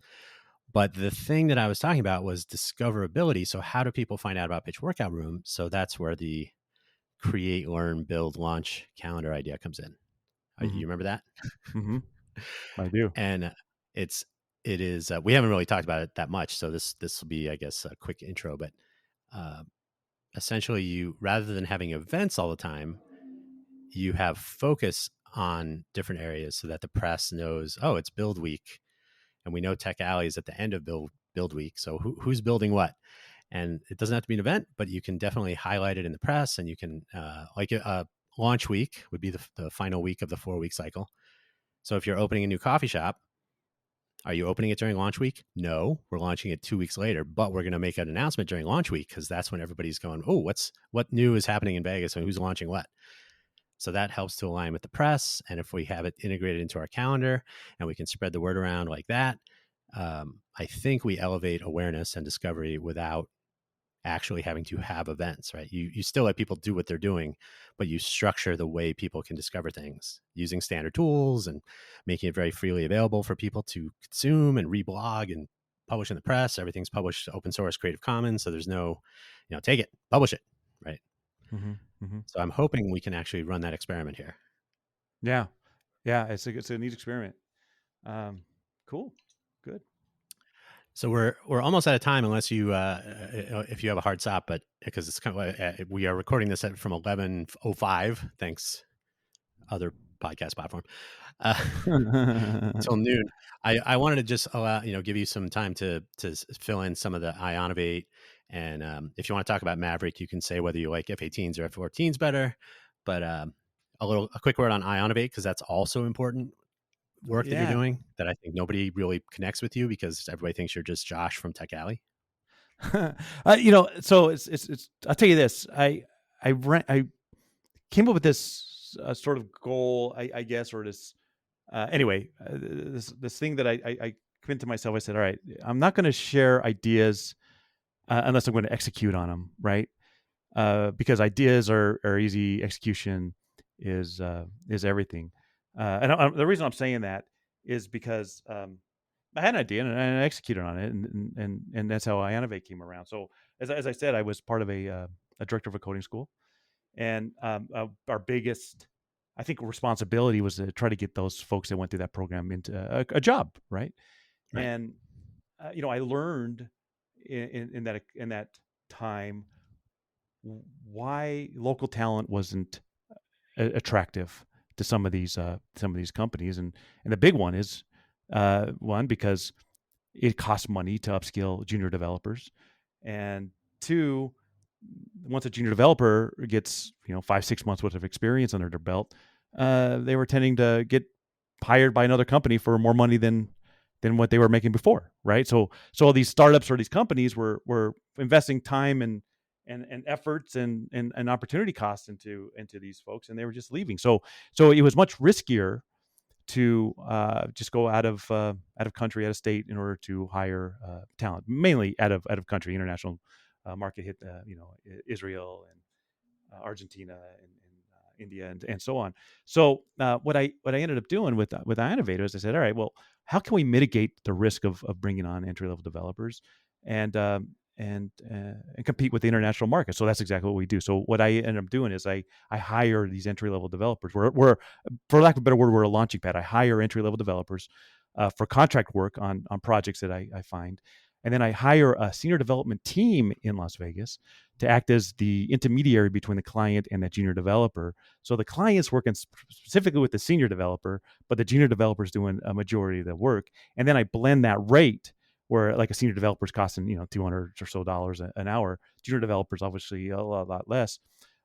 But the thing that I was talking about was discoverability. So how do people find out about Pitch Workout Room? So that's where the create, learn, build, launch calendar idea comes in. Mm-hmm. You remember that? Mm-hmm. I do. And it is we haven't really talked about it that much, so this will be, I guess, a quick intro. But essentially, you, rather than having events all the time, you have focus on different areas, so that the press knows, oh, it's build week, and we know Tech Alley is at the end of build week, so who's building what. And it doesn't have to be an event, but you can definitely highlight it in the press, and you can launch week would be the final week of the 4-week cycle. So if you're opening a new coffee shop, are you opening it during launch week? No, we're launching it 2 weeks later, but we're going to make an announcement during launch week, because that's when everybody's going, oh, what new is happening in Vegas, and who's launching what. So that helps to align with the press. And if we have it integrated into our calendar and we can spread the word around like that, I think we elevate awareness and discovery without actually having to have events, right? You still let people do what they're doing, but you structure the way people can discover things using standard tools and making it very freely available for people to consume and reblog and publish in the press. Everything's published open source, Creative Commons. So there's no, take it, publish it, right? Mm-hmm. Mm-hmm. So I'm hoping we can actually run that experiment here. Yeah. It's a neat experiment. Cool. Good. So we're almost out of time, unless you if you have a hard stop, but because it's kind of we are recording this from 11:05, thanks other podcast platform, till noon. I wanted to just allow, give you some time to fill in some of the IONnovate, and if you want to talk about Maverick, you can say whether you like F-18s or F-14s better. But a quick word on IONnovate, because that's also important work that you're doing, that I think nobody really connects with you, because everybody thinks you're just Josh from Tech Alley. So it's I'll tell you this. I came up with this sort of goal, I guess, or this this thing that I committed to myself. I said, all right, I'm not going to share ideas unless I'm going to execute on them, right? Because ideas are easy, execution is everything. And the reason I'm saying that is because I had an idea and I executed on it, and that's how IONnovate came around. So as I said, I was part of a director of a coding school, and our biggest, I think, responsibility was to try to get those folks that went through that program into a job, right? And I learned in that time why local talent wasn't attractive to some of these companies, and the big one is one, because it costs money to upskill junior developers, and two, once a junior developer gets 5-6 months worth of experience under their belt, they were tending to get hired by another company for more money than what they were making before, right? So all these startups or these companies were investing time and efforts and opportunity costs into these folks, and they were just leaving. So it was much riskier to just go out of country, out of state, in order to hire talent, mainly out of country. International market hit Israel and Argentina and India and so on. So what I ended up doing with IONnovate is I said, all right, well, how can we mitigate the risk of bringing on entry level developers and compete with the international market? So that's exactly what we do. So what I ended up doing is I hire these entry level developers. We're, for lack of a better word, we're a launching pad. I hire entry level developers for contract work on projects that I find. And then I hire a senior development team in Las Vegas to act as the intermediary between the client and the junior developer. So the client's working specifically with the senior developer, but the junior developer is doing a majority of the work. And then I blend that rate, where like a senior developer is costing $200 or so an hour. Junior developers obviously a lot less.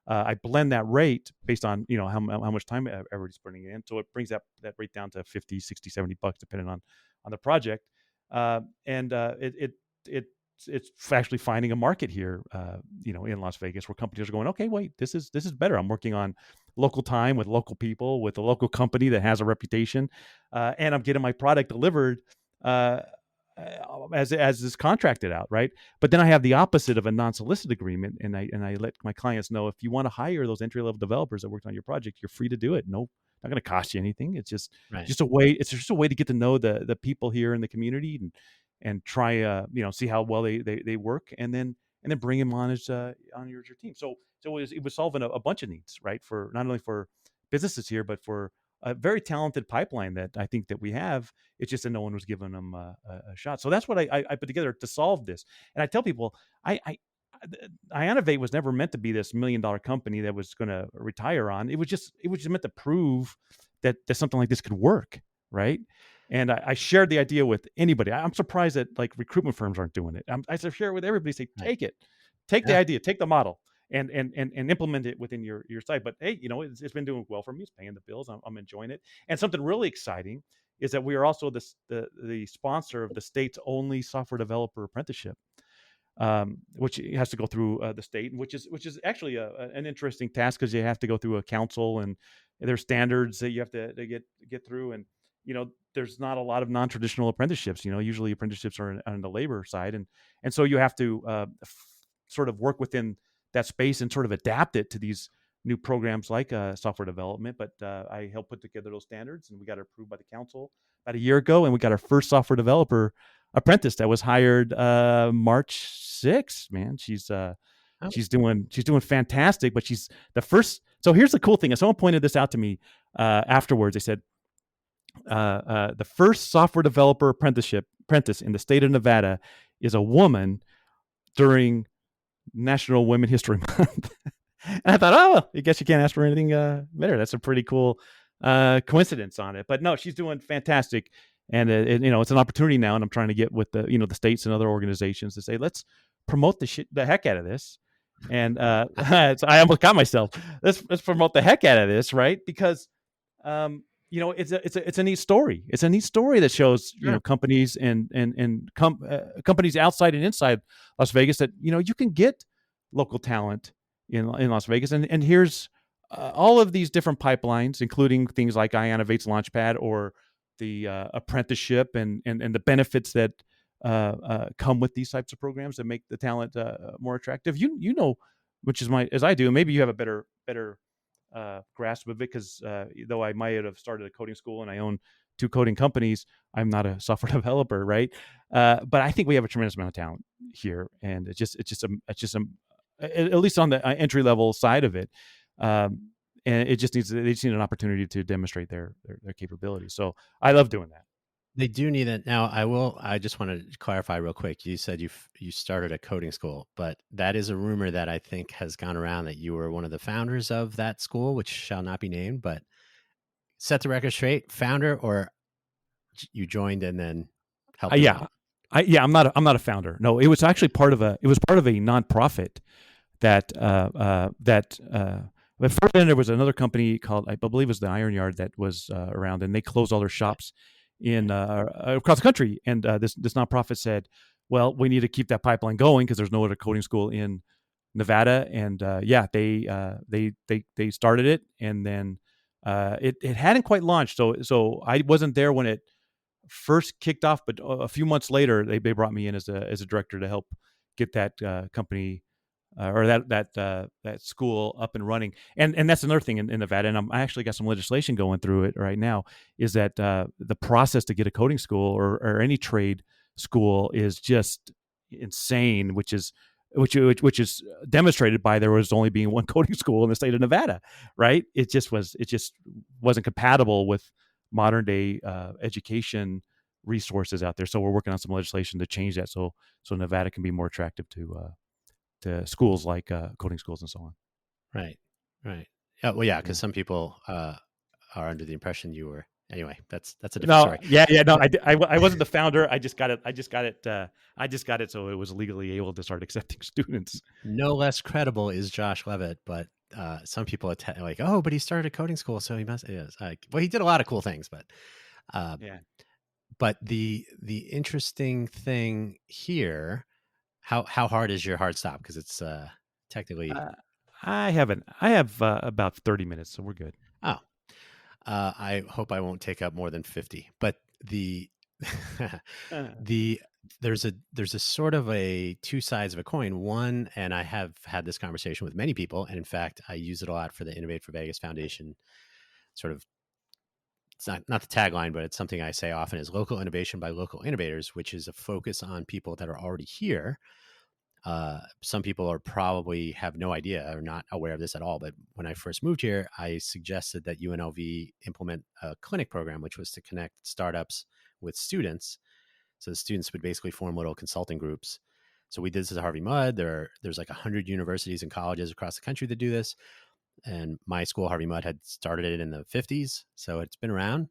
I blend that rate based on how much time everybody's putting in, so it brings that rate down to 50, 60, $70 depending on the project. And it it's actually finding a market here, in Las Vegas, where companies are going, okay, wait, this is better. I'm working on local time with local people with a local company that has a reputation, and I'm getting my product delivered uh, as is contracted out, right? But then I have the opposite of a non-solicit agreement, and I let my clients know, if you want to hire those entry level developers that worked on your project, you're free to do it. No, not going to cost you anything. It's Right. just a way. It's just a way to get to know the people here in the community, and try see how well they work, and then bring them on as on your team. So it was solving a bunch of needs, right? For not only for businesses here, but for a very talented pipeline that I think that we have. It's just that no one was giving them a shot. So that's what I put together to solve this. And I tell people, IONnovate was never meant to be this $1 million company that was going to retire on. It was just meant to prove that something like this could work, right? And I shared the idea with anybody. I'm surprised that like recruitment firms aren't doing it. I share it with everybody. Say, Right. take it, take the Yeah. idea, take the model, and implement it within your site. But hey, it's been doing well for me. It's paying the bills. I'm enjoying it. And something really exciting is that we are also the sponsor of the state's only software developer apprenticeship, which has to go through the state, which is actually an interesting task, because you have to go through a council, and there's standards that you have to get through. And there's not a lot of non-traditional apprenticeships. Usually apprenticeships are on the labor side, and so you have to sort of work within that space and sort of adapt it to these new programs like software development. But I helped put together those standards, and we got it approved by the council about a year ago, and we got our first software developer apprentice that was hired March 6th. Man, Oh, she's doing fantastic. But she's the first. So here's the cool thing: and someone pointed this out to me afterwards. They said the first software developer apprentice in the state of Nevada is a woman during National Women History Month. And I thought, oh, well, I guess you can't ask for anything better. That's a pretty cool coincidence on it. But no, she's doing fantastic, and it's an opportunity now. And I'm trying to get with the states and other organizations to say, let's promote the heck out of this. And so I almost got myself. Let's promote the heck out of this, right? Because it's a neat story. It's a neat story that shows sure. companies and companies outside and inside Las Vegas that you can get local talent in Las Vegas. And here's all of these different pipelines, including things like IONnovate's Launchpad, or the apprenticeship, and the benefits that come with these types of programs that make the talent more attractive. Which is as I do. Maybe you have a better grasp of it, because though I might have started a coding school and I own two coding companies, I'm not a software developer, right? But I think we have a tremendous amount of talent here, and at least on the entry level side of it. And they just need an opportunity to demonstrate their capabilities. So I love doing that. They do need it now. I just want to clarify real quick. You said you started a coding school, but that is a rumor that I think has gone around, that you were one of the founders of that school, which shall not be named. But set the record straight: founder, or you joined and then helped them Yeah, out? I'm not a founder. No, it was actually part of a nonprofit that before then there was another company called, I believe it was the Iron Yard, that was around, and they closed all their Okay. shops in across the country. And this nonprofit said, well, we need to keep that pipeline going, because there's no other coding school in Nevada. And they started it, and then it hadn't quite launched. So I wasn't there when it first kicked off, but a few months later, they brought me in as a director to help get that company or that school up and running. And that's another thing in Nevada. And I actually got some legislation going through it right now. Is that the process to get a coding school, or any trade school, is just insane, which is demonstrated by there was only being one coding school in the state of Nevada, right? It just wasn't compatible with modern day education resources out there. So we're working on some legislation to change that, so Nevada can be more attractive to schools like coding schools and so on. Right. Right. Yeah. Well, yeah, Yeah. because some people are under the impression you were Anyway, that's a different No, story. yeah, no, But I wasn't the founder. I just got it. I just got it so it was legally able to start accepting students. no less credible is Josh Leavitt, but some people like, oh, but he started a coding school, so he must. Is like, well, he did a lot of cool things, uh, Yeah. but the interesting thing here, how hard is your hard stop? Because it's technically Uh, I haven't. I have about 30 minutes, so we're good. oh, I hope I won't take up more than 50. But the Uh, the there's a sort of a two sides of a coin. One, and I have had this conversation with many people, and in fact, I use it a lot for the Innovate for Vegas Foundation. Sort of, it's not the tagline, but it's something I say often: is local innovation by local innovators, which is a focus on people that are already here. Some people are probably have no idea or not aware of this at all. But when I first moved here, I suggested that UNLV implement a clinic program, which was to connect startups with students. So the students would basically form little consulting groups. So we did this at Harvey Mudd. There's like 100 universities and colleges across the country that do this. And my school, Harvey Mudd, had started it in the 50s. So it's been around.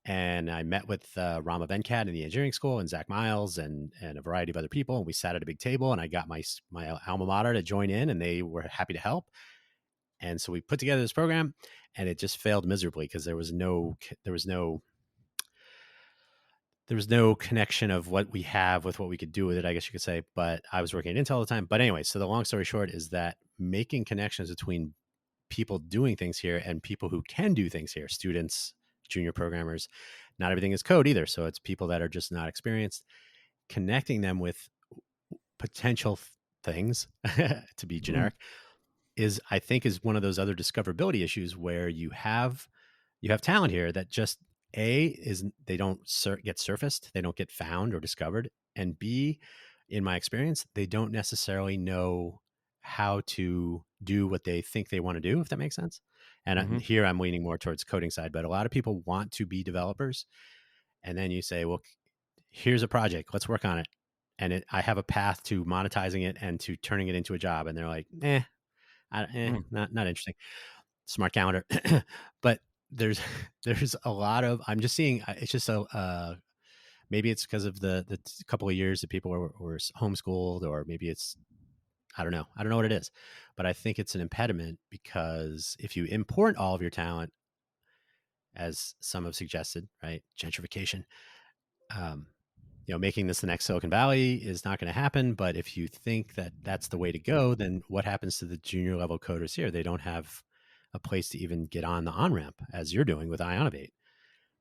And I met with Rama Venkat in the engineering school and Zach Miles and a variety of other people. And we sat at a big table and I got my alma mater to join in and they were happy to help. And so we put together this program and it just failed miserably because there was no connection of what we have with what we could do with it, I guess you could say. But I was working at Intel all the time. But anyway, so the long story short is that making connections between people doing things here and people who can do things here, students, junior programmers, not everything is code either. So it's people that are just not experienced, connecting them with potential things to be mm, generic is, I think, is one of those other discoverability issues where you have talent here that just is they don't get surfaced, they don't get found or discovered, and B, in my experience, they don't necessarily know how to do what they think they want to do, if that makes sense. And mm-hmm, here I'm leaning more towards coding side, but a lot of people want to be developers, and then you say, well, here's a project, let's work on it, and I have a path to monetizing it and to turning it into a job, and they're like, mm, not interesting. Smart calendar. But there's there's a lot of, I'm just seeing, it's just so maybe it's because of the couple of years that people were homeschooled, or maybe it's, I don't know what it is, but I think it's an impediment because if you import all of your talent, as some have suggested, right, gentrification, um, making this the next Silicon Valley is not going to happen. But if you think that that's the way to go, then what happens to the junior level coders here? They don't have a place to even get on the on ramp as you're doing with IONnovate.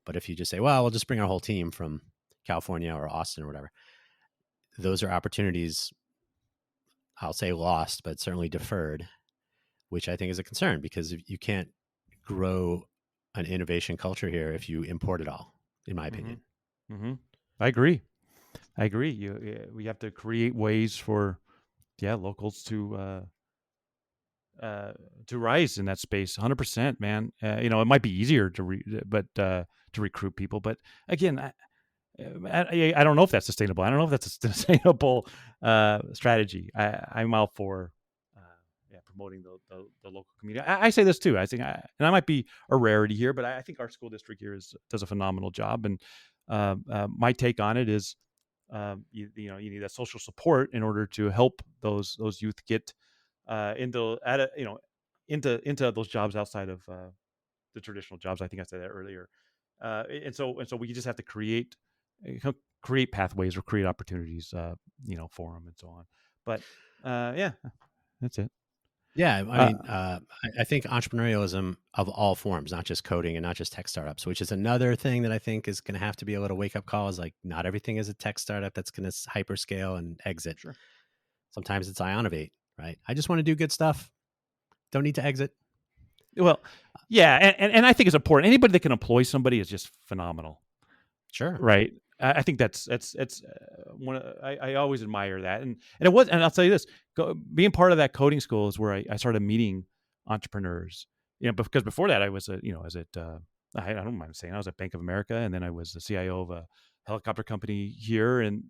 But if you just say, well, we'll just bring our whole team from California or Austin or whatever, those are opportunities, I'll say lost, but certainly deferred, which I think is a concern because you can't grow an innovation culture here if you import it all, in my mm-hmm, opinion. mm-hmm. I agree. I agree. We have to create ways for locals to rise in that space. 100%, man. It might be easier to recruit people, but again, I don't know if that's sustainable. I don't know if that's a sustainable strategy. I'm all for promoting the local community. I say this too. I think, and I might be a rarity here, but I think our school district here does a phenomenal job. And my take on it is, you need that social support in order to help those youth get into those jobs outside of the traditional jobs. I think I said that earlier. And so we just have to create pathways or create opportunities, for them and so on. But yeah, that's it. Yeah, I Uh, mean, I think entrepreneurialism of all forms, not just coding and not just tech startups, which is another thing that I think is going to have to be a little wake up call. Is like not everything is a tech startup that's going to hyperscale and exit. sure. Sometimes it's IONnovate, right? I just want to do good stuff. Don't need to exit. Well, yeah, and I think it's important. Anybody that can employ somebody is just phenomenal. Sure. Right. I think that's one. I always admire that, and it was. And I'll tell you this: being part of that coding school is where I started meeting entrepreneurs. Because before that I was I was at I don't mind saying I was at Bank of America, and then I was the CIO of a helicopter company here, and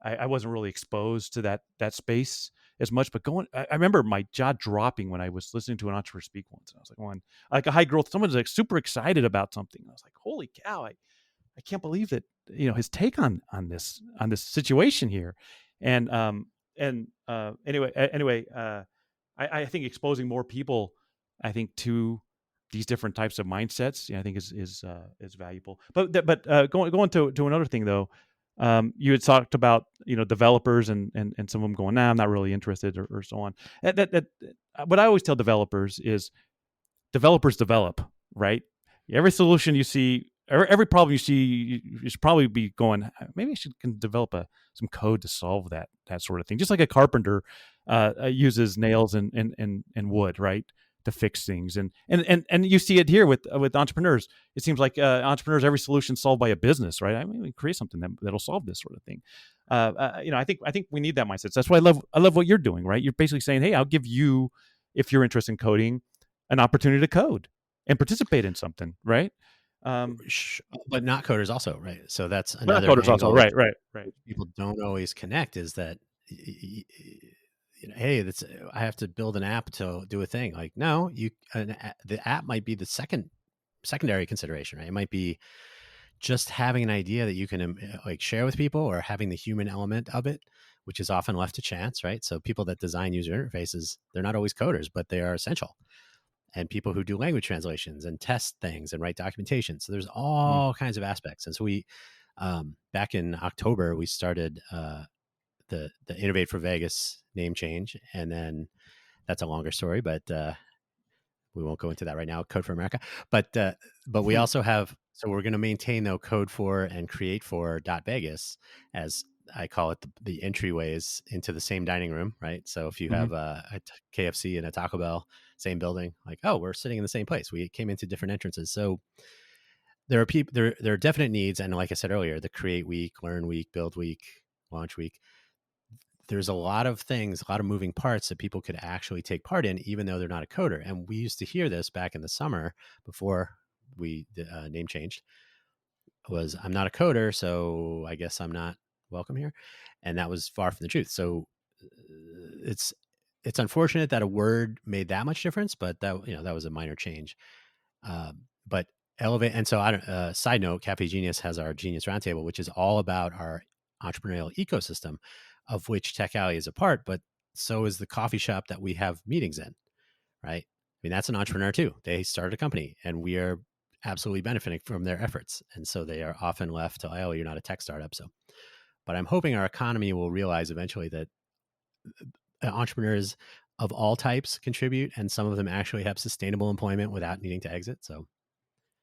I wasn't really exposed to that space as much. But I remember my jaw dropping when I was listening to an entrepreneur speak once, and I was like, "One, like a high growth, someone's like super excited about something." And I was like, "Holy cow! I can't believe that his take on this situation here." And I think exposing more people, I think, to these different types of mindsets, I think is valuable. But going to another thing though, you had talked about developers and some of them going, nah, I'm not really interested, or so on. What I always tell developers is developers develop, right? Every solution you see, every problem you see, you should probably be going, maybe I should can develop some code to solve that sort of thing. Just like a carpenter uses nails and wood, right, to fix things. And you see it here with entrepreneurs. It seems like entrepreneurs, every solution solved by a business, right? I mean, we create something that'll solve this sort of thing. I think we need that mindset. So that's why I love what you're doing, right? You're basically saying, hey, I'll give you, if you're interested in coding, an opportunity to code and participate in something, right? But not coders also, right? So that's But not another coders also, angle which right. people don't always connect, is that hey, that's, I have to build an app to do a thing. Like, no, the app might be the secondary consideration, right? It might be just having an idea that you can like share with people, or having the human element of it, which is often left to chance, right? So people that design user interfaces, they're not always coders, but they are essential. And people who do language translations and test things and write documentation. So there's Mm, all kinds of aspects. And so we, back in October, we started the IONnovate for Vegas name change, and then that's a longer story, but we won't go into that right now. Code for America, but we also have, so we're going to maintain though Code for and Create for .vegas, as I call it, the entryways into the same dining room, right? So if you mm-hmm, have a KFC and a Taco Bell, same building, like, oh, we're sitting in the same place. We came into different entrances. So there are people, there are definite needs, and like I said earlier, the Create Week, Learn Week, Build Week, Launch Week, there's a lot of things, a lot of moving parts that people could actually take part in, even though they're not a coder. And we used to hear this back in the summer before we name changed, was, I'm not a coder, so I guess I'm not welcome here. And that was far from the truth. So it's unfortunate that a word made that much difference, but that, that was a minor change. But elevate, and so I don't. Side note: Cafe Genius has our Genius Roundtable, which is all about our entrepreneurial ecosystem, of which Tech Alley is a part. But so is the coffee shop that we have meetings in, right? I mean, that's an entrepreneur too. They started a company, and we are absolutely benefiting from their efforts. And so they are often left to, oh, you're not a tech startup. So, but I'm hoping our economy will realize eventually that entrepreneurs of all types contribute, and some of them actually have sustainable employment without needing to exit. So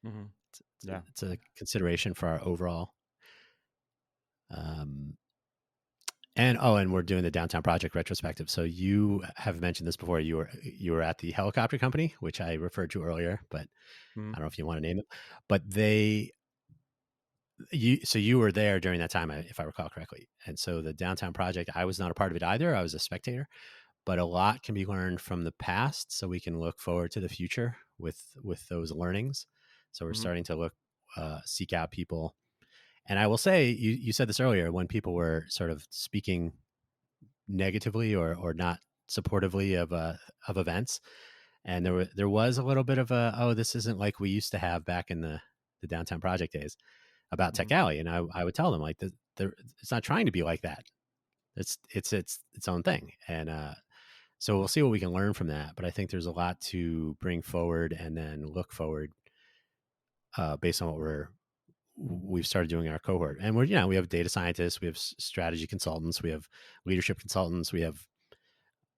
mm-hmm. it's, Yeah. it's a consideration for our overall. Um, and we're doing the downtown project retrospective. So you have mentioned this before. You were at the helicopter company, which I referred to earlier, but Mm-hmm. I don't know if you want to name it. But you were there during that time, if I recall correctly. And so the downtown project, I was not a part of it either. I was a spectator. But a lot can be learned from the past, so we can look forward to the future with those learnings. So we're Mm-hmm. starting to seek out people. And I will say, you said this earlier, when people were sort of speaking negatively or not supportively of events, and there was a little bit of a, oh, this isn't like we used to have back in the downtown project days about Mm-hmm. Tech Alley. And I would tell them, like, it's not trying to be like that. It's own thing. And so we'll see what we can learn from that. But I think there's a lot to bring forward and then look forward, based on what we've started doing in our cohort. And we have data scientists, we have strategy consultants, we have leadership consultants, we have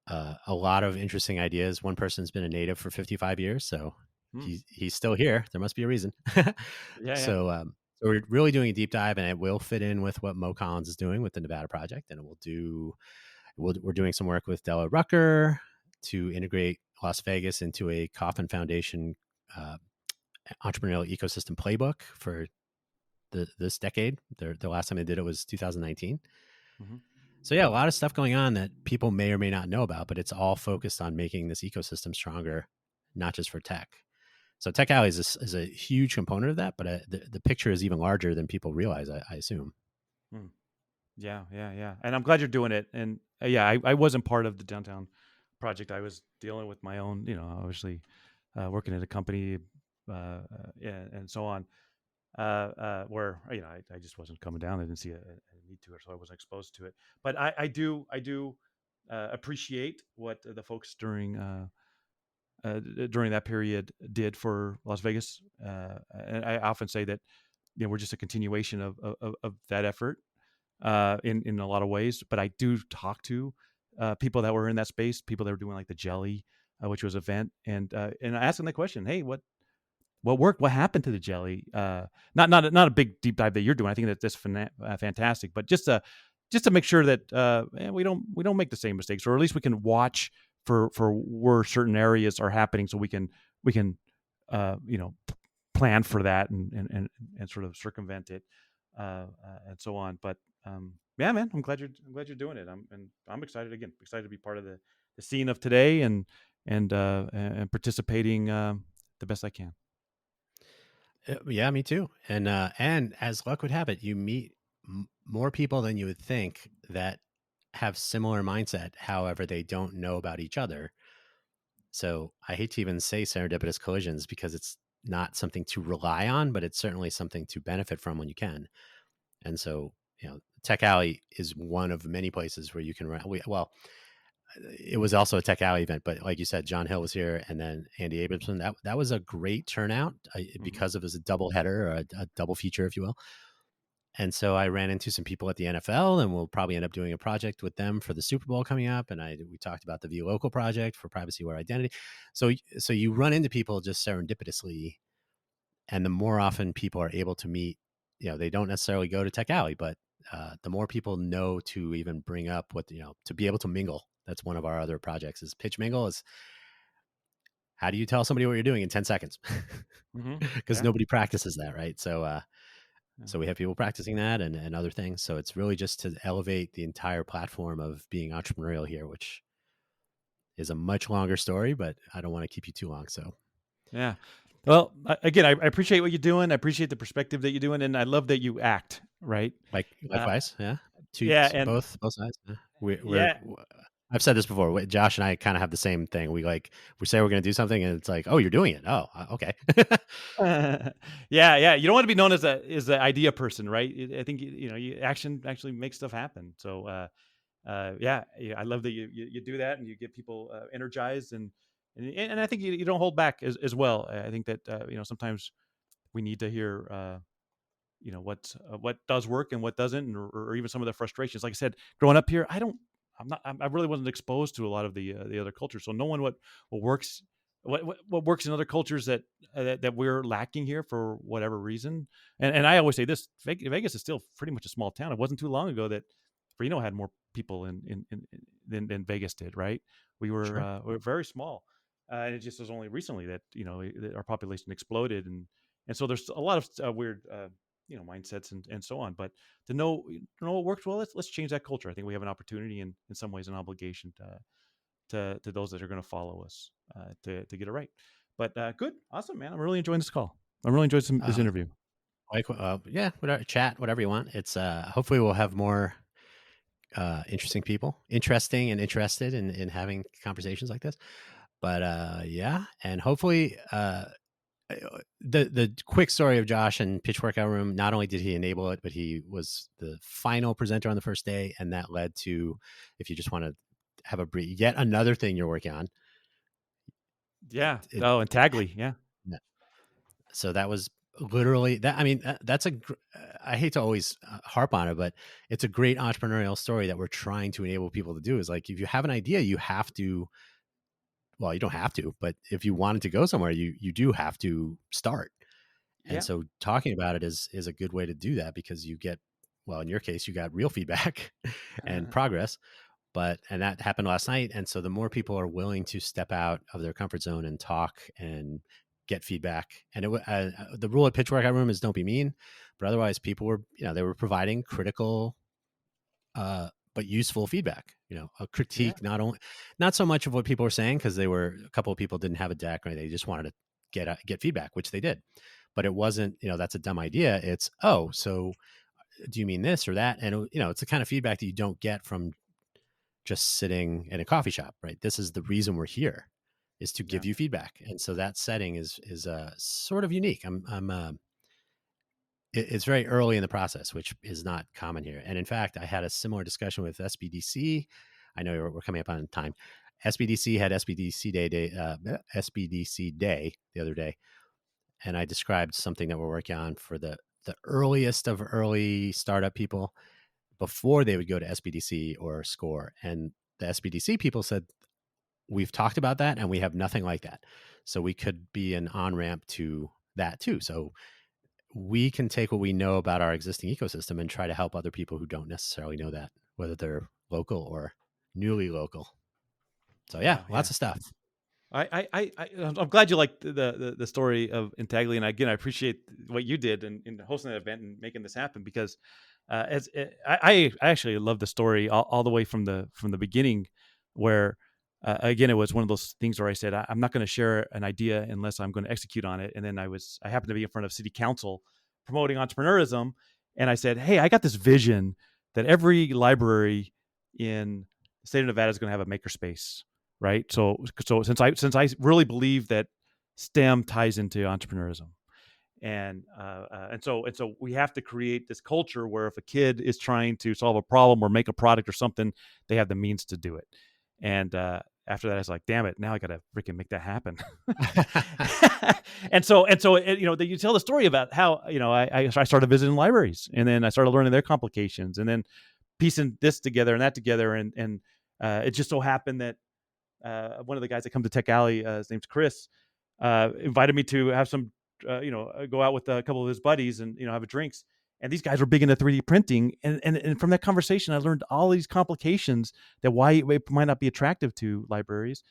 a lot of interesting ideas. One person's been a native for 55 years, so Mm-hmm. he's still here. There must be a reason. Yeah, yeah. So we're really doing a deep dive, and it will fit in with what Mo Collins is doing with the Nevada project, and we're doing some work with Della Rucker to integrate Las Vegas into a Kauffman Foundation uh, entrepreneurial ecosystem playbook for this decade. The last time they did it was 2019. Mm-hmm. So yeah, a lot of stuff going on that people may or may not know about, but it's all focused on making this ecosystem stronger, not just for tech. So Tech Alley is a huge component of that, but the picture is even larger than people realize, I assume. Mm. Yeah, yeah, yeah. And I'm glad you're doing it. And yeah, I wasn't part of the downtown project. I was dealing with my own, obviously working at a company, yeah, and so on. Where I just wasn't coming down. I didn't see a need to it, so I wasn't exposed to it. But I do appreciate what the folks during that period did for Las Vegas. And I often say that we're just a continuation of that effort in a lot of ways. But I do talk to people that were in that space, people that were doing like the jelly, which was event, and I asked them the question, hey, what worked? What happened to the jelly? Not a big deep dive that you're doing. I think that's fantastic, but just to make sure that we don't make the same mistakes, or at least we can watch for where certain areas are happening, so we can uh, you know plan for that and sort of circumvent it and so on. But yeah, man, I'm glad you're doing it. I'm excited again. Excited to be part of the scene of today and participating the best I can. Yeah, me too. And as luck would have it, you meet more people than you would think that have similar mindset. However, they don't know about each other. So I hate to even say serendipitous collisions because it's not something to rely on, but it's certainly something to benefit from when you can. And so, Tech Alley is one of many places where you can run. Well, it was also a Tech Alley event, but like you said, John Hill was here, and then Andy Abramson. That was a great turnout Hmm. because it was a double header, or a double feature, if you will. And so I ran into some people at the NFL, and we'll probably end up doing a project with them for the Super Bowl coming up. And we talked about the V Local project for privacy aware identity. So you run into people just serendipitously, and the more often people are able to meet, they don't necessarily go to Tech Alley, but the more people know to even bring up to be able to mingle. That's one of our other projects is pitch mingle. Is how do you tell somebody what you're doing in 10 seconds? Hmm. Because Yeah. nobody practices that, right? Yeah. So we have people practicing that and other things. So it's really just to elevate the entire platform of being entrepreneurial here, which is a much longer story, but I don't want to keep you too long. So Yeah. Well, again, I appreciate what you're doing. I appreciate the perspective that you're doing, and I love that you act right. Uh, likewise, yeah, yeah, and both sides. Yeah. yeah, I've said this before. Josh and I kind of have the same thing. We say we're going to do something, and it's like, oh, you're doing it. Oh, okay. yeah, yeah. You don't want to be known as an idea person, right? I think action actually makes stuff happen. So yeah, yeah, I love that you do that and you get people energized and I think you don't hold back as well. I think that sometimes we need to hear what does work and what doesn't, or even some of the frustrations. Like I said, growing up here, I really wasn't exposed to a lot of the other cultures, so knowing what works, what works in other cultures that we're lacking here for whatever reason. And I always say this: Vegas is still pretty much a small town. It wasn't too long ago that Reno had more people than Vegas did. Right? Sure. We were very small, and it just was only recently that our population exploded, and so there's a lot of weird mindsets and so on. But to know what works well, let's change that culture. I think we have an opportunity and in some ways an obligation to those that are going to follow us to get it right. But good, awesome, man. I'm really enjoying this call. I'm really enjoying this Uh, interview. yeah, whatever, chat, whatever you want. It's hopefully we'll have more interesting people, interesting and interested in having conversations like this. But yeah, and hopefully the quick story of Josh and Pitch Workout Room. Not only did he enable it, but he was the final presenter on the first day, and that led to, if you just want to have a brief, yet another thing you're working on. Yeah. It, Oh, and Tagley. Yeah. so that was literally that. I mean, that's I hate to always harp on it, but it's a great entrepreneurial story that we're trying to enable people to do. Is like if you have an idea, you have to. Well, you don't have to, but if you wanted to go somewhere, you do have to start. And Yeah. so talking about it is a good way to do that because you get, well, in your case, you got real feedback and progress. And that happened last night. And so the more people are willing to step out of their comfort zone and talk and get feedback, and the rule at Pitch Workout Room is don't be mean, but otherwise people were, they were providing critical, but useful feedback. A Yeah. critique, not so much of what people were saying because a couple of people didn't have a deck, right? They just wanted to get feedback, which they did, but it wasn't, that's a dumb idea. It's, oh, so do you mean this or that? And it's the kind of feedback that you don't get from just sitting in a coffee shop, right? This is the reason we're here, is to Yeah. give you feedback. And so that setting is sort of unique. It's very early in the process, which is not common here. And in fact, I had a similar discussion with SBDC. I know we're coming up on time. SBDC had SBDC Day the other day, and I described something that we're working on for the earliest of early startup people before they would go to SBDC or SCORE. And the SBDC people said, we've talked about that and we have nothing like that. So we could be an on ramp to that too. So we can take what we know about our existing ecosystem and try to help other people who don't necessarily know that, whether they're local or newly local. So yeah, Wow. lots Yeah. of stuff. I'm glad you liked the story of Intagli, and again, I appreciate what you did in hosting that event and making this happen, because I actually love the story all the way from the beginning, where again, it was one of those things where I said, I'm not going to share an idea unless I'm going to execute on it. And then I happened to be in front of city council promoting entrepreneurism, and I said, hey, I got this vision that every library in the state of Nevada is going to have a makerspace, right? So since I really believe that STEM ties into entrepreneurism, and so we have to create this culture where if a kid is trying to solve a problem or make a product or something, they have the means to do it. And after that, I was like, damn it, now I got to freaking make that happen. You tell the story about how I started visiting libraries, and then I started learning their complications, and then piecing this together and that together, and it just so happened that one of the guys that come to Tech Alley, his name's Chris, invited me to have some, go out with a couple of his buddies and have a drinks. And these guys were big into 3D printing, and from that conversation, I learned all these complications that why it might not be attractive to libraries.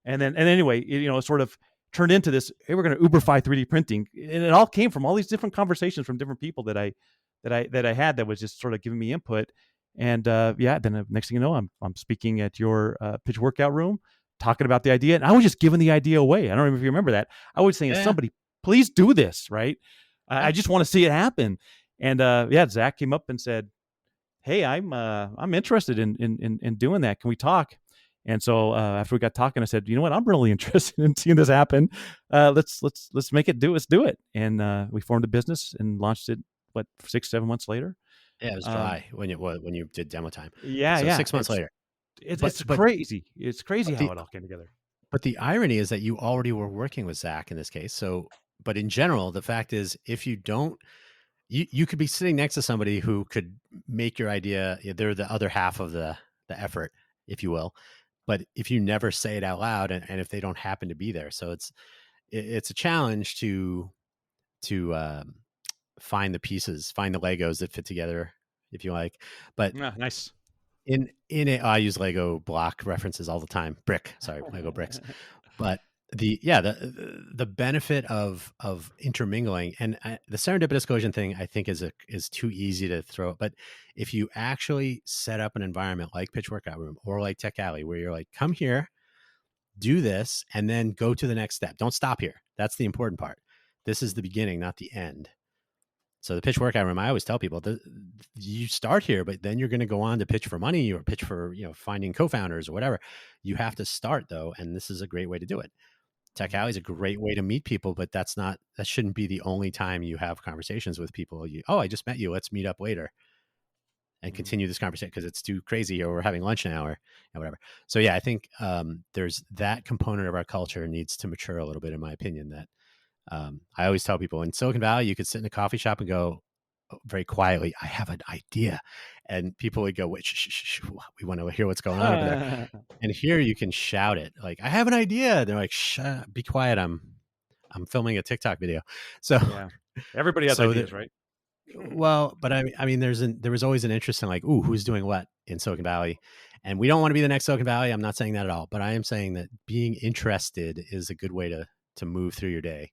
And anyway, it sort of turned into this. Hey, we're going to Uberfy 3D printing, and it all came from all these different conversations from different people that I had that was just sort of giving me input. And then the next thing you know, I'm speaking at your pitch workout room, talking about the idea, and I was just giving the idea away. I don't know if you remember that. I was saying, Yeah, somebody, please do this, right? yeah, I just want to see it happen. And Zach came up and said, hey, I'm interested in doing that. Can we talk? And so after we got talking, I said, you know what? I'm really interested in seeing this happen. Let's make it do. Let's do it. And we formed a business and launched it. What, 6-7 months later? yeah. It was Um, July when you did demo time. yeah, So yeah. 6 months later. But It's but crazy. It's crazy but how the it all came together. but the irony is that you already were working with Zach in this case. So, but in general, the fact is, if you don't, you could be sitting next to somebody who could make your idea. They're the other half of the effort, if you will. But if you never say it out loud, and if they don't happen to be there, so it's a challenge to find the pieces, find the Legos that fit together, if you like. But Yeah, nice. in it, I use Lego block references all the time. Lego bricks. But the benefit of intermingling, and the serendipitous collision thing, I think is too easy to throw. But if you actually set up an environment like Pitch Workout Room or like Tech Alley, where you're like, come here, do this, and then go to the next step. Don't stop here. That's the important part. This is the beginning, not the end. So the pitch workout room, I always tell people that you start here, but then you're going to go on to pitch for money or pitch for, finding co-founders or whatever. You have to start though. And this is a great way to do it. Tech Alley is a great way to meet people, but that shouldn't be the only time you have conversations with people. I just met you. Let's meet up later and Mm-hmm. continue this conversation because it's too crazy or we're having lunch now or whatever. So yeah, I think there's that component of our culture needs to mature a little bit, in my opinion. That I always tell people in Silicon Valley, you could sit in a coffee shop and go very quietly, I have an idea. And people would go, wait, we want to hear what's going on over there. And here you can shout it. Like, I have an idea. They're like, shut, be quiet. I'm filming a TikTok video. So, Yeah. Everybody has so ideas, right? well, but I mean, there was always an interest in like, ooh, who's doing what in Silicon Valley, and we don't want to be the next Silicon Valley. I'm not saying that at all, but I am saying that being interested is a good way to move through your day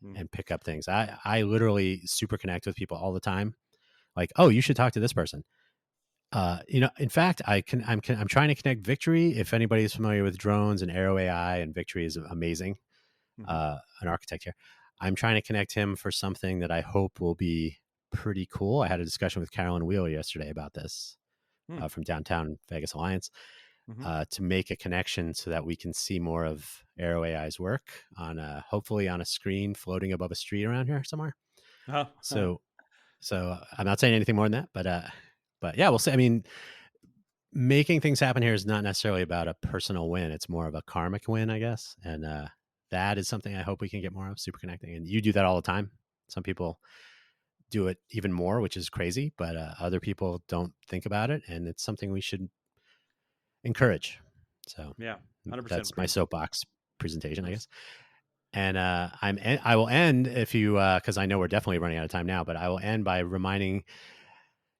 Mm. and pick up things. I literally super connect with people all the time. Like, oh, you should talk to this person. In fact, I'm trying to connect Victory. If anybody is familiar with drones and Aero AI, and Victory is amazing, Mm-hmm. an architect here. I'm trying to connect him for something that I hope will be pretty cool. I had a discussion with Carolyn Wheeler yesterday about this Hmm. from Downtown Vegas Alliance Mm-hmm. to make a connection so that we can see more of Aero AI's work on hopefully on a screen floating above a street around here somewhere. Oh, So I'm not saying anything more than that, but yeah, we'll see. I mean, making things happen here is not necessarily about a personal win. It's more of a karmic win, I guess. And that is something I hope we can get more of, super connecting. And you do that all the time. Some people do it even more, which is crazy, but other people don't think about it. And it's something we should encourage. So yeah, 100% that's my agree. soapbox presentation, I Nice. guess. And I will end if you because I know we're definitely running out of time now, but I will end by reminding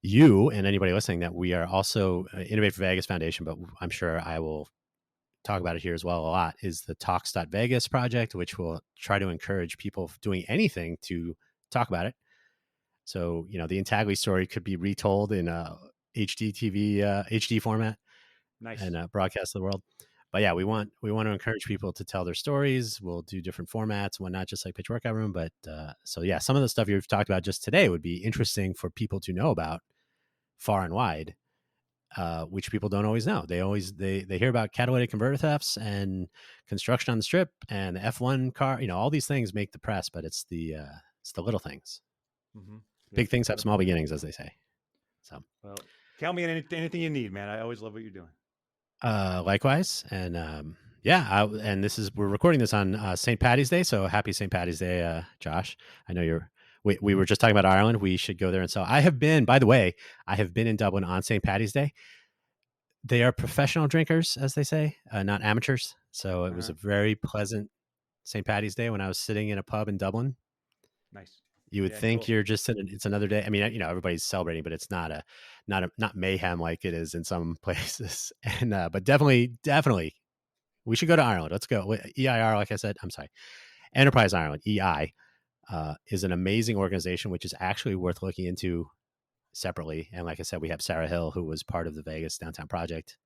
you and anybody listening that we are also Innovate for Vegas Foundation, but I'm sure I will talk about it here as well a lot, is the Talks.Vegas project, which will try to encourage people doing anything to talk about it. So, the Intagli story could be retold in a HD TV, HD format Nice. and broadcast to the world. But yeah, we Yeah. want to encourage people to tell their stories. We'll do different formats, whatnot, just like Pitch Workout Room. But so yeah, some of the stuff you've talked about just today would be interesting for people to know about far and wide, which people don't always know. They hear about catalytic converter thefts and construction on the strip and the F1 car. All these things make the press, but it's the little things. Mm-hmm. Big Yep. things have small 100%. beginnings, as they say. So Well, count me in anything you need, man. I always love what you're doing. likewise, and yeah, and we're recording this on St. Patty's Day, so happy St. Patty's Day, Josh. I know you're. We were just talking about Ireland. We should go there and sell. I have been, by the way, I have been in Dublin on St. Patty's Day. They are professional drinkers, as they say, not amateurs. So it was Uh-huh. a very pleasant St. Patty's Day when I was sitting in a pub in Dublin. Nice. You would Yeah, think cool. you're just it's another day. I mean, everybody's celebrating, but it's not mayhem like it is in some places. And but definitely, we should go to Ireland. Let's go. EIR, like I said, I'm sorry, Enterprise Ireland (EI) is an amazing organization, which is actually worth looking into separately. And like I said, we have Sarah Hill, who was part of the Vegas Downtown Project.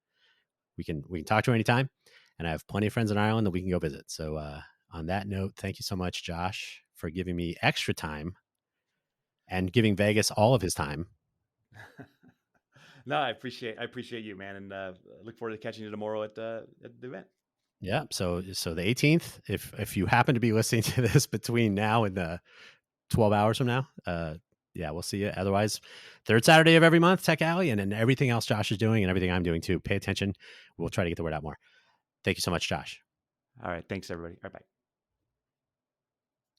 We can talk to her anytime, and I have plenty of friends in Ireland that we can go visit. So on that note, thank you so much, Josh, for giving me extra time and giving Vegas all of his time. No, I appreciate you, man, and look forward to catching you tomorrow at the event. Yeah. So the 18th, if you happen to be listening to this between now and the 12 hours from now, yeah, we'll see you. Otherwise, third Saturday of every month, Tech Alley, and then everything else Josh is doing and everything I'm doing too. Pay attention. We'll try to get the word out more. Thank you so much, Josh. All right, thanks everybody. All right, bye.